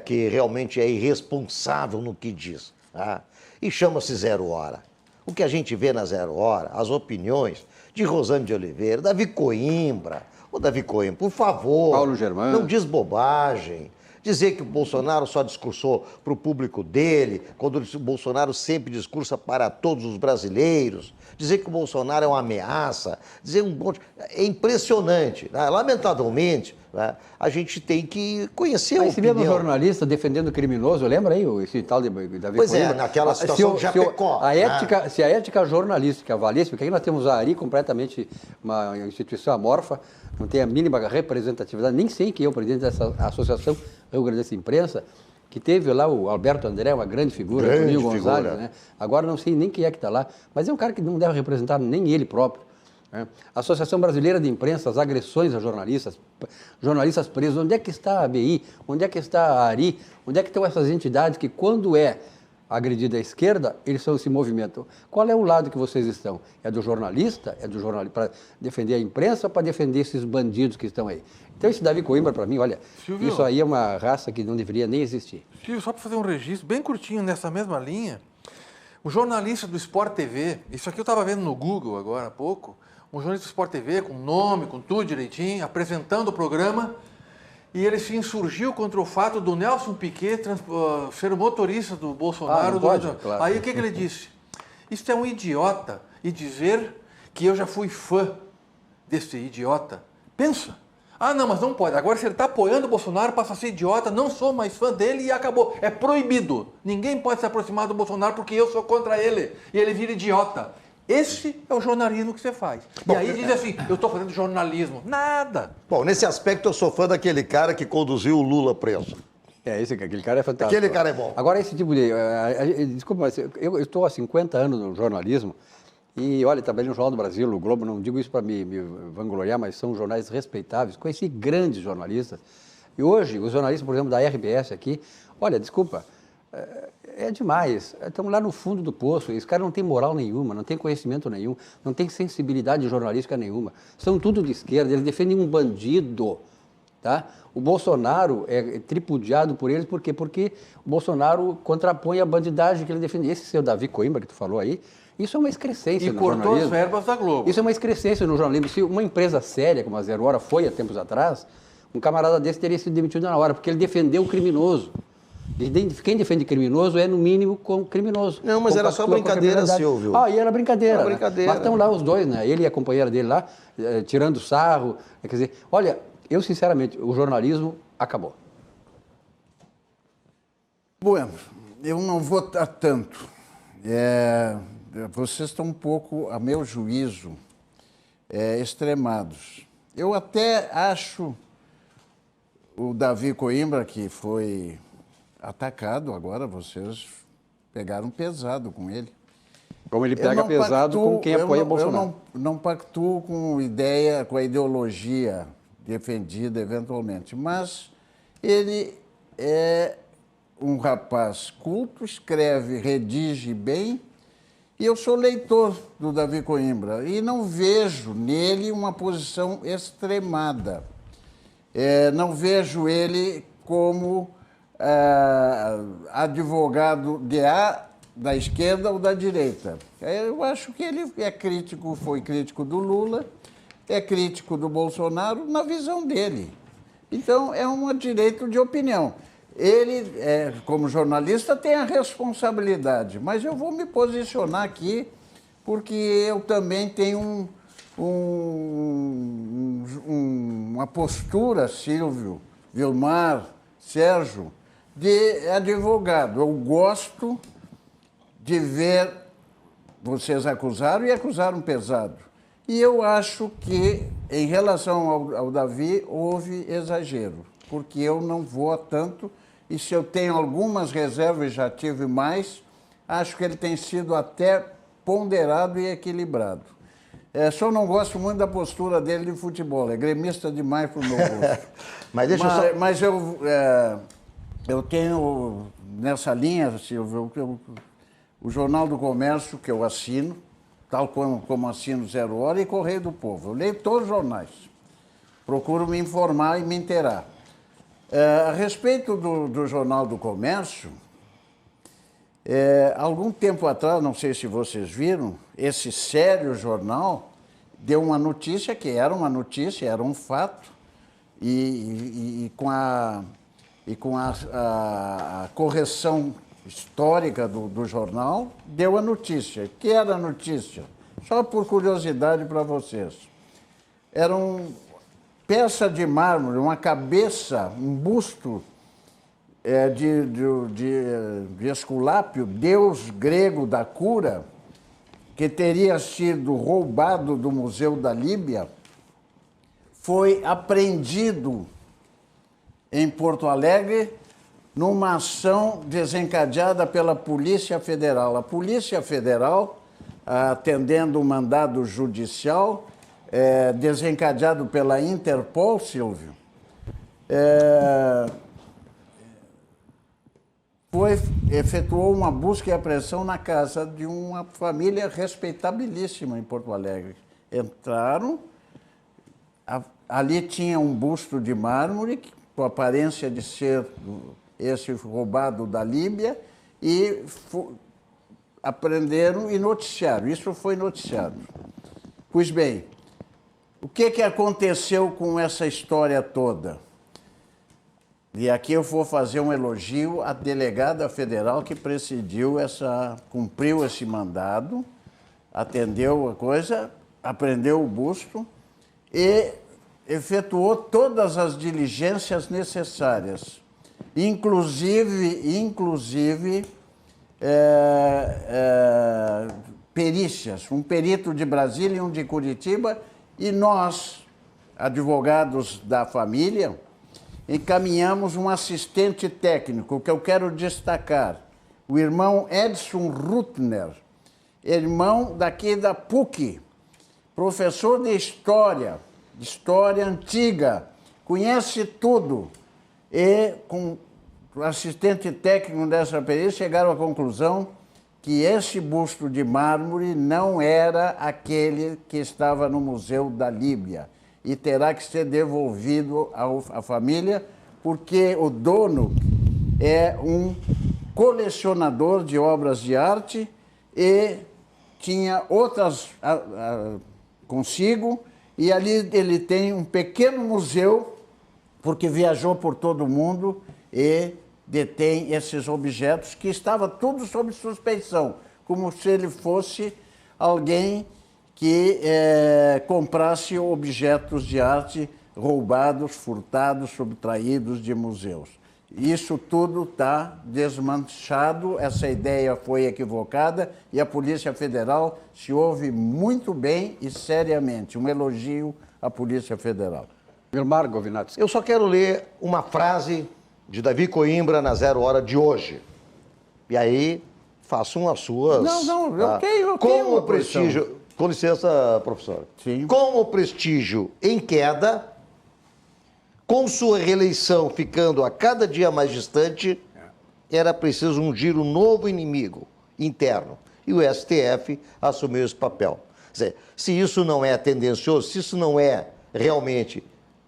que realmente é irresponsável no que diz. Tá? E chama-se Zero Hora. O que a gente vê na Zero Hora, as opiniões de Rosane de Oliveira, Davi Coimbra. Ô, Davi Coimbra, por favor, Paulo Germano, não diz bobagem. Dizer que o Bolsonaro só discursou para o público dele, quando o Bolsonaro sempre discursa para todos os brasileiros. Dizer que o Bolsonaro é uma ameaça, dizer um monte... É impressionante. Né? Lamentavelmente, né? A gente tem que conhecer a opinião. Você vê um jornalista defendendo o criminoso, lembra aí esse tal de Davi Pois Coimbra? Naquela situação de Japecó. Se a ética jornalística avalia isso, porque aí nós temos a ARI completamente uma instituição amorfa, não tem a mínima representatividade, nem sei quem é o presidente dessa associação Rio Grandense Imprensa, que teve lá o Alberto André, uma grande figura, o Nil Gonzalez, né? Agora não sei nem quem é que está lá, mas é um cara que não deve representar nem ele próprio. Né? A Associação Brasileira de Imprensa, as agressões a jornalistas presos, onde é que está a ABI, onde é que está a ARI, onde é que estão essas entidades que quando é agredida à esquerda, eles se movimentam. Qual é o lado que vocês estão? É do jornalista? É do jornalista para defender a imprensa ou para defender esses bandidos que estão aí? Então esse Davi Coimbra, para mim, olha, Silvio, isso aí é uma raça que não deveria nem existir. Silvio, só para fazer um registro bem curtinho nessa mesma linha, o jornalista do Sport TV, isso aqui eu estava vendo no Google agora há pouco, um jornalista do Sport TV com nome, com tudo direitinho, apresentando o programa, e ele se insurgiu contra o fato do Nelson Piquet ser o motorista do Bolsonaro. Claro. Aí o que ele disse? Isso é um idiota. E dizer que eu já fui fã desse idiota. Pensa. Não, mas não pode. Agora se ele está apoiando o Bolsonaro, passa a ser idiota, não sou mais fã dele e acabou. É proibido. Ninguém pode se aproximar do Bolsonaro porque eu sou contra ele. E ele vira idiota. Esse é o jornalismo que você faz. Bom, e aí diz assim, eu estou fazendo jornalismo. Nada. Bom, nesse aspecto eu sou fã daquele cara que conduziu o Lula preso. Aquele cara é fantástico. Aquele cara é bom. Agora, esse tipo de... Desculpa, mas eu estou há 50 anos no jornalismo e, olha, trabalhei no Jornal do Brasil, no Globo, não digo isso para me vangloriar, mas são jornais respeitáveis. Conheci grandes jornalistas. E hoje, os jornalistas, por exemplo, da RBS aqui, olha, desculpa... é demais. Estamos lá no fundo do poço. Esse cara não tem moral nenhuma, não tem conhecimento nenhum, não tem sensibilidade jornalística nenhuma. São tudo de esquerda, eles defendem um bandido. Tá? O Bolsonaro é tripudiado por eles, por quê? Porque o Bolsonaro contrapõe a bandidagem que ele defende. Esse seu Davi Coimbra, que tu falou aí, isso é uma excrescência no jornalismo. E cortou as verbas da Globo. Isso é uma excrescência no jornalismo. Se uma empresa séria, como a Zero Hora foi há tempos atrás, um camarada desse teria sido demitido na hora, porque ele defendeu o criminoso. Quem defende criminoso é, no mínimo, criminoso. Não, mas era só brincadeira, Silvio. Ah, e era brincadeira. Era brincadeira. Mas estão lá os dois, né? Ele e a companheira dele lá, tirando sarro. Quer dizer, olha, eu, sinceramente, o jornalismo acabou. Bueno, eu não vou estar tanto. Vocês estão um pouco, a meu juízo, extremados. Eu até acho o Davi Coimbra, que foi atacado agora, vocês pegaram pesado com ele. Como ele pega pesado com quem apoia Bolsonaro. Eu não pactuo com a ideologia defendida eventualmente, mas ele é um rapaz culto, escreve, redige bem, e eu sou leitor do Davi Coimbra e não vejo nele uma posição extremada. Não vejo ele como advogado da esquerda ou da direita. Eu acho que ele é crítico, foi crítico do Lula, é crítico do Bolsonaro na visão dele. Então, é um direito de opinião. Ele, como jornalista, tem a responsabilidade, mas eu vou me posicionar aqui porque eu também tenho uma postura, Silvio, Vilmar, Sérgio, de advogado. Eu gosto de ver vocês acusaram e acusaram pesado. E eu acho que, em relação ao Davi, houve exagero, porque eu não vou a tanto, e se eu tenho algumas reservas, já tive mais, acho que ele tem sido até ponderado e equilibrado. Só não gosto muito da postura dele de futebol, é gremista demais para o meu gosto. Mas eu tenho, nessa linha, Silvio, o Jornal do Comércio, que eu assino, tal como assino Zero Hora, e Correio do Povo. Eu leio todos os jornais. Procuro me informar e me inteirar. A respeito do Jornal do Comércio, algum tempo atrás, não sei se vocês viram, esse sério jornal deu uma notícia que era uma notícia, era um fato, e com a correção histórica do jornal, deu a notícia. Que era a notícia? Só por curiosidade para vocês. Era uma peça de mármore, uma cabeça, um busto de Esculápio, deus grego da cura, que teria sido roubado do Museu da Líbia, foi apreendido em Porto Alegre numa ação desencadeada pela Polícia Federal. A Polícia Federal, atendendo um mandado judicial, desencadeado pela Interpol, Silvio, efetuou uma busca e apreensão na casa de uma família respeitabilíssima em Porto Alegre. Entraram, ali tinha um busto de mármore, com a aparência de ser esse roubado da Líbia, e apreenderam e noticiaram. Isso foi noticiado. Pois bem, o que aconteceu com essa história toda? E aqui eu vou fazer um elogio à delegada federal que cumpriu esse mandado, atendeu a coisa, apreendeu o busto e efetuou todas as diligências necessárias, inclusive perícias, um perito de Brasília e um de Curitiba, e nós, advogados da família, encaminhamos um assistente técnico, que eu quero destacar, o irmão Edson Rutner, irmão daqui da PUC, professor de história antiga, conhece tudo, e com assistente técnico dessa perícia chegaram à conclusão que esse busto de mármore não era aquele que estava no Museu da Líbia e terá que ser devolvido à família, porque o dono é um colecionador de obras de arte e tinha outras consigo, e ali ele tem um pequeno museu, porque viajou por todo o mundo e detém esses objetos que estava tudo sob suspeição, como se ele fosse alguém que comprasse objetos de arte roubados, furtados, subtraídos de museus. Isso tudo está desmanchado, essa ideia foi equivocada e a Polícia Federal se ouve muito bem e seriamente. Um elogio à Polícia Federal. Vilmar Govinato. Eu só quero ler uma frase de Davi Coimbra na 0 Hora de hoje. E aí, façam as suas... Não, eu tenho com uma o prestígio... posição. Com licença, professor. Sim. Com o prestígio em queda, com sua reeleição ficando a cada dia mais distante, era preciso ungir um novo inimigo interno. E o STF assumiu esse papel. Quer dizer, se isso não é tendencioso, se isso não é realmente,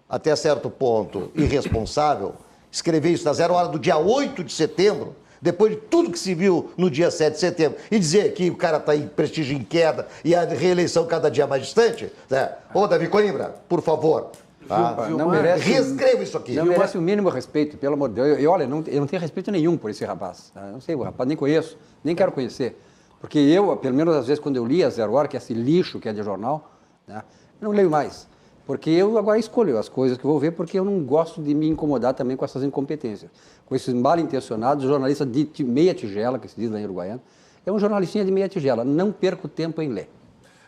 até certo ponto, irresponsável, escrever isso na 0 Hora do dia 8 de setembro, depois de tudo que se viu no dia 7 de setembro, e dizer que o cara está em prestígio em queda e a reeleição cada dia mais distante, né? Ô, Davi Coimbra, por favor, tá? Não merece, reescreva isso aqui. Não merece o mínimo respeito, pelo amor de Deus. Olha, eu não tenho respeito nenhum por esse rapaz. Tá? Eu não sei o rapaz, nem conheço, nem quero conhecer. Porque eu, pelo menos às vezes, quando eu li a 0 Hora, que é esse lixo que é de jornal, né, eu não leio mais. Porque eu agora escolho as coisas que eu vou ver, porque eu não gosto de me incomodar também com essas incompetências. Com esses mal intencionados, jornalistas de meia tigela, que se diz lá em Uruguaiana. É um jornalistinha de meia tigela, não perco tempo em ler.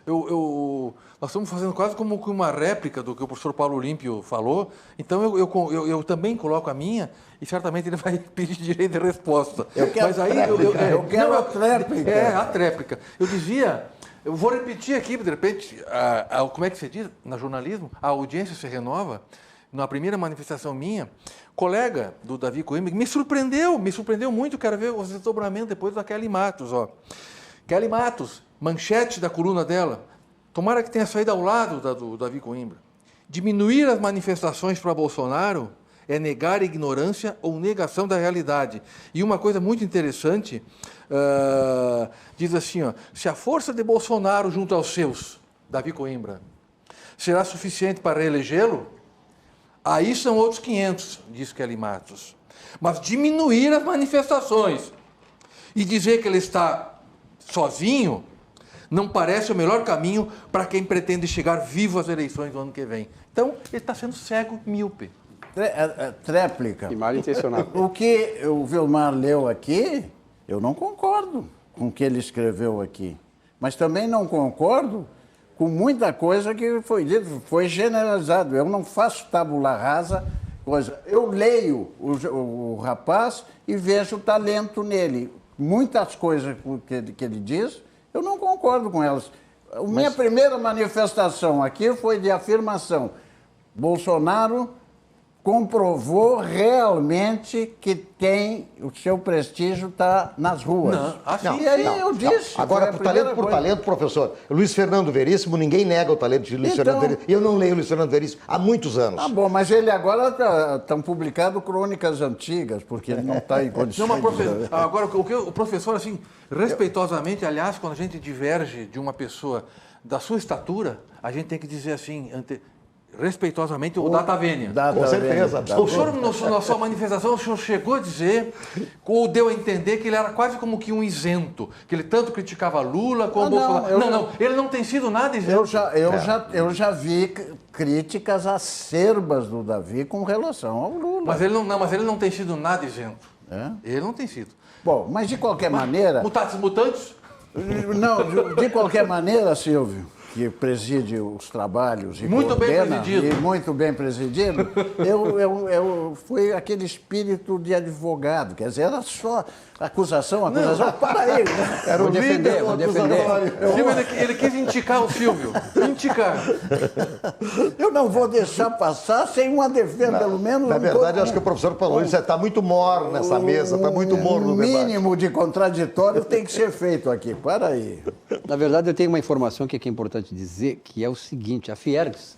Nós estamos fazendo quase como uma réplica do que o professor Paulo Olímpio falou, então eu também coloco a minha e certamente ele vai pedir direito de resposta. Mas aí eu quero a tréplica. É, a tréplica. Eu dizia, eu vou repetir aqui, de repente, como é que se diz na jornalismo? A audiência se renova. Na primeira manifestação minha, colega do Davi Coimbra, que me surpreendeu muito, quero ver os desdobramentos depois da Kelly Matos. Ó. Kelly Matos, manchete da coluna dela, tomara que tenha saído ao lado do Davi Coimbra. Diminuir as manifestações para Bolsonaro é negar a ignorância ou negação da realidade. E uma coisa muito interessante, diz assim, ó, se a força de Bolsonaro junto aos seus, Davi Coimbra, será suficiente para reelegê-lo, aí são outros 500, diz Kelly Matos. Mas diminuir as manifestações e dizer que ele está sozinho não parece o melhor caminho para quem pretende chegar vivo às eleições do ano que vem. Então, ele está sendo cego, míope. Tréplica. E mal intencionado. O que o Vilmar leu aqui, eu não concordo com o que ele escreveu aqui. Mas também não concordo com muita coisa que foi dito, foi generalizado. Eu não faço tábula rasa, coisa. Eu leio o rapaz e vejo o talento nele. Muitas coisas que ele diz, eu não concordo com elas. Minha primeira manifestação aqui foi de afirmação. Bolsonaro comprovou realmente que tem o seu prestígio está nas ruas. E aí eu disse. Agora, por talento, professor, Luiz Fernando Veríssimo, ninguém nega o talento de Luiz Fernando Veríssimo. Eu não leio Luiz Fernando Veríssimo há muitos anos. Tá bom, mas ele agora estão publicando crônicas antigas, porque ele não está em condições. Agora, o professor, assim, respeitosamente, aliás, quando a gente diverge de uma pessoa da sua estatura, a gente tem que dizer assim, respeitosamente, o data vênia. Com certeza. O senhor, na sua manifestação, o senhor chegou a dizer, ou deu a entender que ele era quase como que um isento, que ele tanto criticava Lula como Bolsonaro. Não, ele não tem sido nada isento. Eu já vi críticas acerbas do Davi com relação ao Lula. Mas ele não tem sido nada isento. Ele não tem sido. Bom, mas de qualquer maneira... Mutatis mutantes? Não, de qualquer maneira, Silvio, que preside os trabalhos e muito coordena, bem presidido. e muito bem presidido, foi aquele espírito de advogado, quer dizer, era só acusação, para aí. Era o líder, vou defender. Ele quis indicar o Silvio. Indicar. Eu não vou deixar passar sem uma defesa, pelo menos. Na verdade, eu acho que o professor Paulo Olímpio está muito mor nessa mesa, está muito mor no debate. O mínimo de contraditório tem que ser feito aqui. Para aí. Na verdade, eu tenho uma informação que é importante dizer, que é o seguinte, a Fiergs,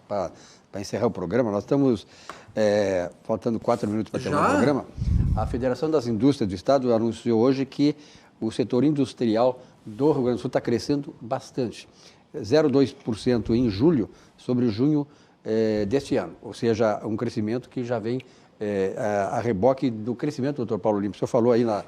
para encerrar o programa, nós estamos faltando 4 minutos para terminar o programa. A Federação das Indústrias do Estado anunciou hoje que o setor industrial do Rio Grande do Sul está crescendo bastante. 0,2% em julho sobre junho deste ano, ou seja, um crescimento que já vem a reboque do crescimento, doutor Paulo Olímpio. O senhor falou aí na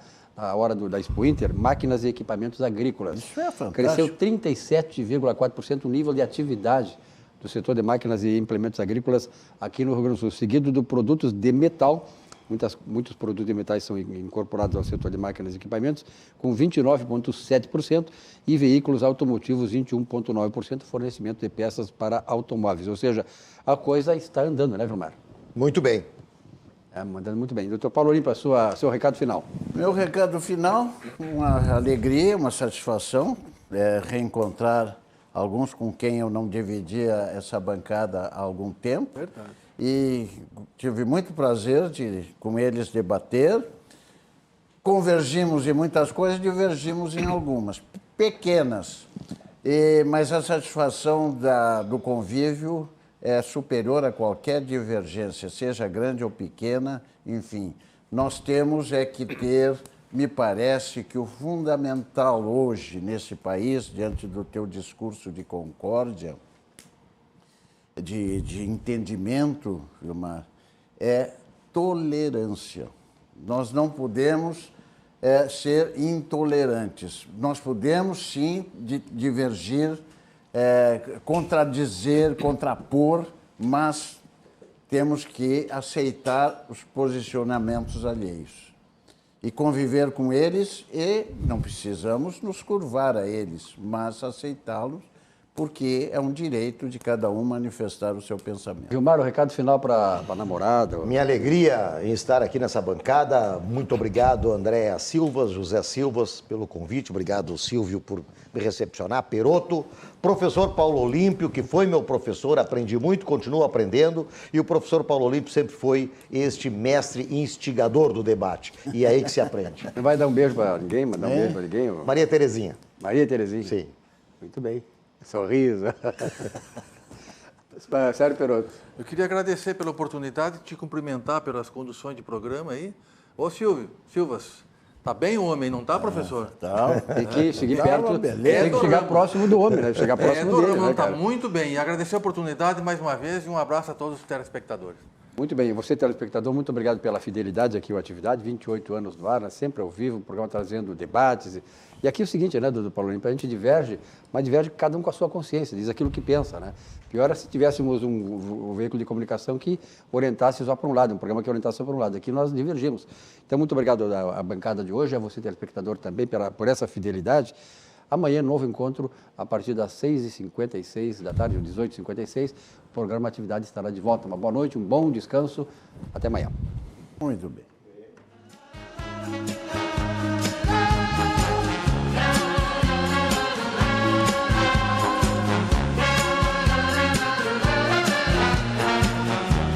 hora da Expo Inter, máquinas e equipamentos agrícolas. Isso é fantástico. Cresceu 37,4% o nível de atividade do setor de máquinas e implementos agrícolas aqui no Rio Grande do Sul, seguido do produtos de metal. Muitos produtos de metais são incorporados ao setor de máquinas e equipamentos, com 29,7%, e veículos automotivos, 21,9%, fornecimento de peças para automóveis. Ou seja, a coisa está andando, né, Vilmar? Muito bem. Mandando muito bem. Doutor Paulo Olímpio, seu recado final. Meu recado final, uma alegria, uma satisfação, reencontrar alguns com quem eu não dividia essa bancada há algum tempo. Verdade. E tive muito prazer de com eles debater. Convergimos em muitas coisas, divergimos em algumas, pequenas. Mas a satisfação do convívio é superior a qualquer divergência, seja grande ou pequena, enfim. Nós temos que ter, me parece que o fundamental hoje nesse país, diante do teu discurso de concórdia, de entendimento, Vilmar, é tolerância. Nós não podemos ser intolerantes. Nós podemos, sim, divergir, contradizer, contrapor, mas temos que aceitar os posicionamentos alheios e conviver com eles, e não precisamos nos curvar a eles, mas aceitá-los, porque é um direito de cada um manifestar o seu pensamento. Vilmar, o recado final para a namorada. Minha alegria em estar aqui nessa bancada. Muito obrigado, Andréa Silvas, José Silvas, pelo convite. Obrigado, Silvio, por me recepcionar. Peroto, professor Paulo Olímpio, que foi meu professor, aprendi muito, continuo aprendendo. E o professor Paulo Olímpio sempre foi este mestre instigador do debate. E é aí que se aprende. Não vai dar um beijo para ninguém? Mandar um beijo para ninguém? Maria Terezinha. Maria Terezinha? Sim. Muito bem. Sorriso. Sério, Peroto. Eu queria agradecer pela oportunidade de te cumprimentar pelas conduções de programa aí. Ô, Silvas, tá bem o homem, não tá, professor? Tá. Tem que seguir perto, tem que chegar próximo do homem, né? Chegar próximo dele, né, tá cara? muito bem. E agradecer a oportunidade mais uma vez e um abraço a todos os telespectadores. Muito bem, você, telespectador, muito obrigado pela fidelidade aqui à atividade, 28 anos no ar, né? Sempre ao vivo, o programa trazendo debates. E aqui é o seguinte, né, doutor Paulo Olímpio, a gente diverge, mas diverge cada um com a sua consciência, diz aquilo que pensa, né? Pior é se tivéssemos um veículo de comunicação que orientasse só para um lado, um programa que orientasse só para um lado. Aqui nós divergimos. Então, muito obrigado à bancada de hoje, a você, telespectador, também por essa fidelidade. Amanhã, novo encontro, a partir das 6h56 da tarde, ou 18h56, o programa Atividade estará de volta. Uma boa noite, um bom descanso. Até amanhã. Muito bem.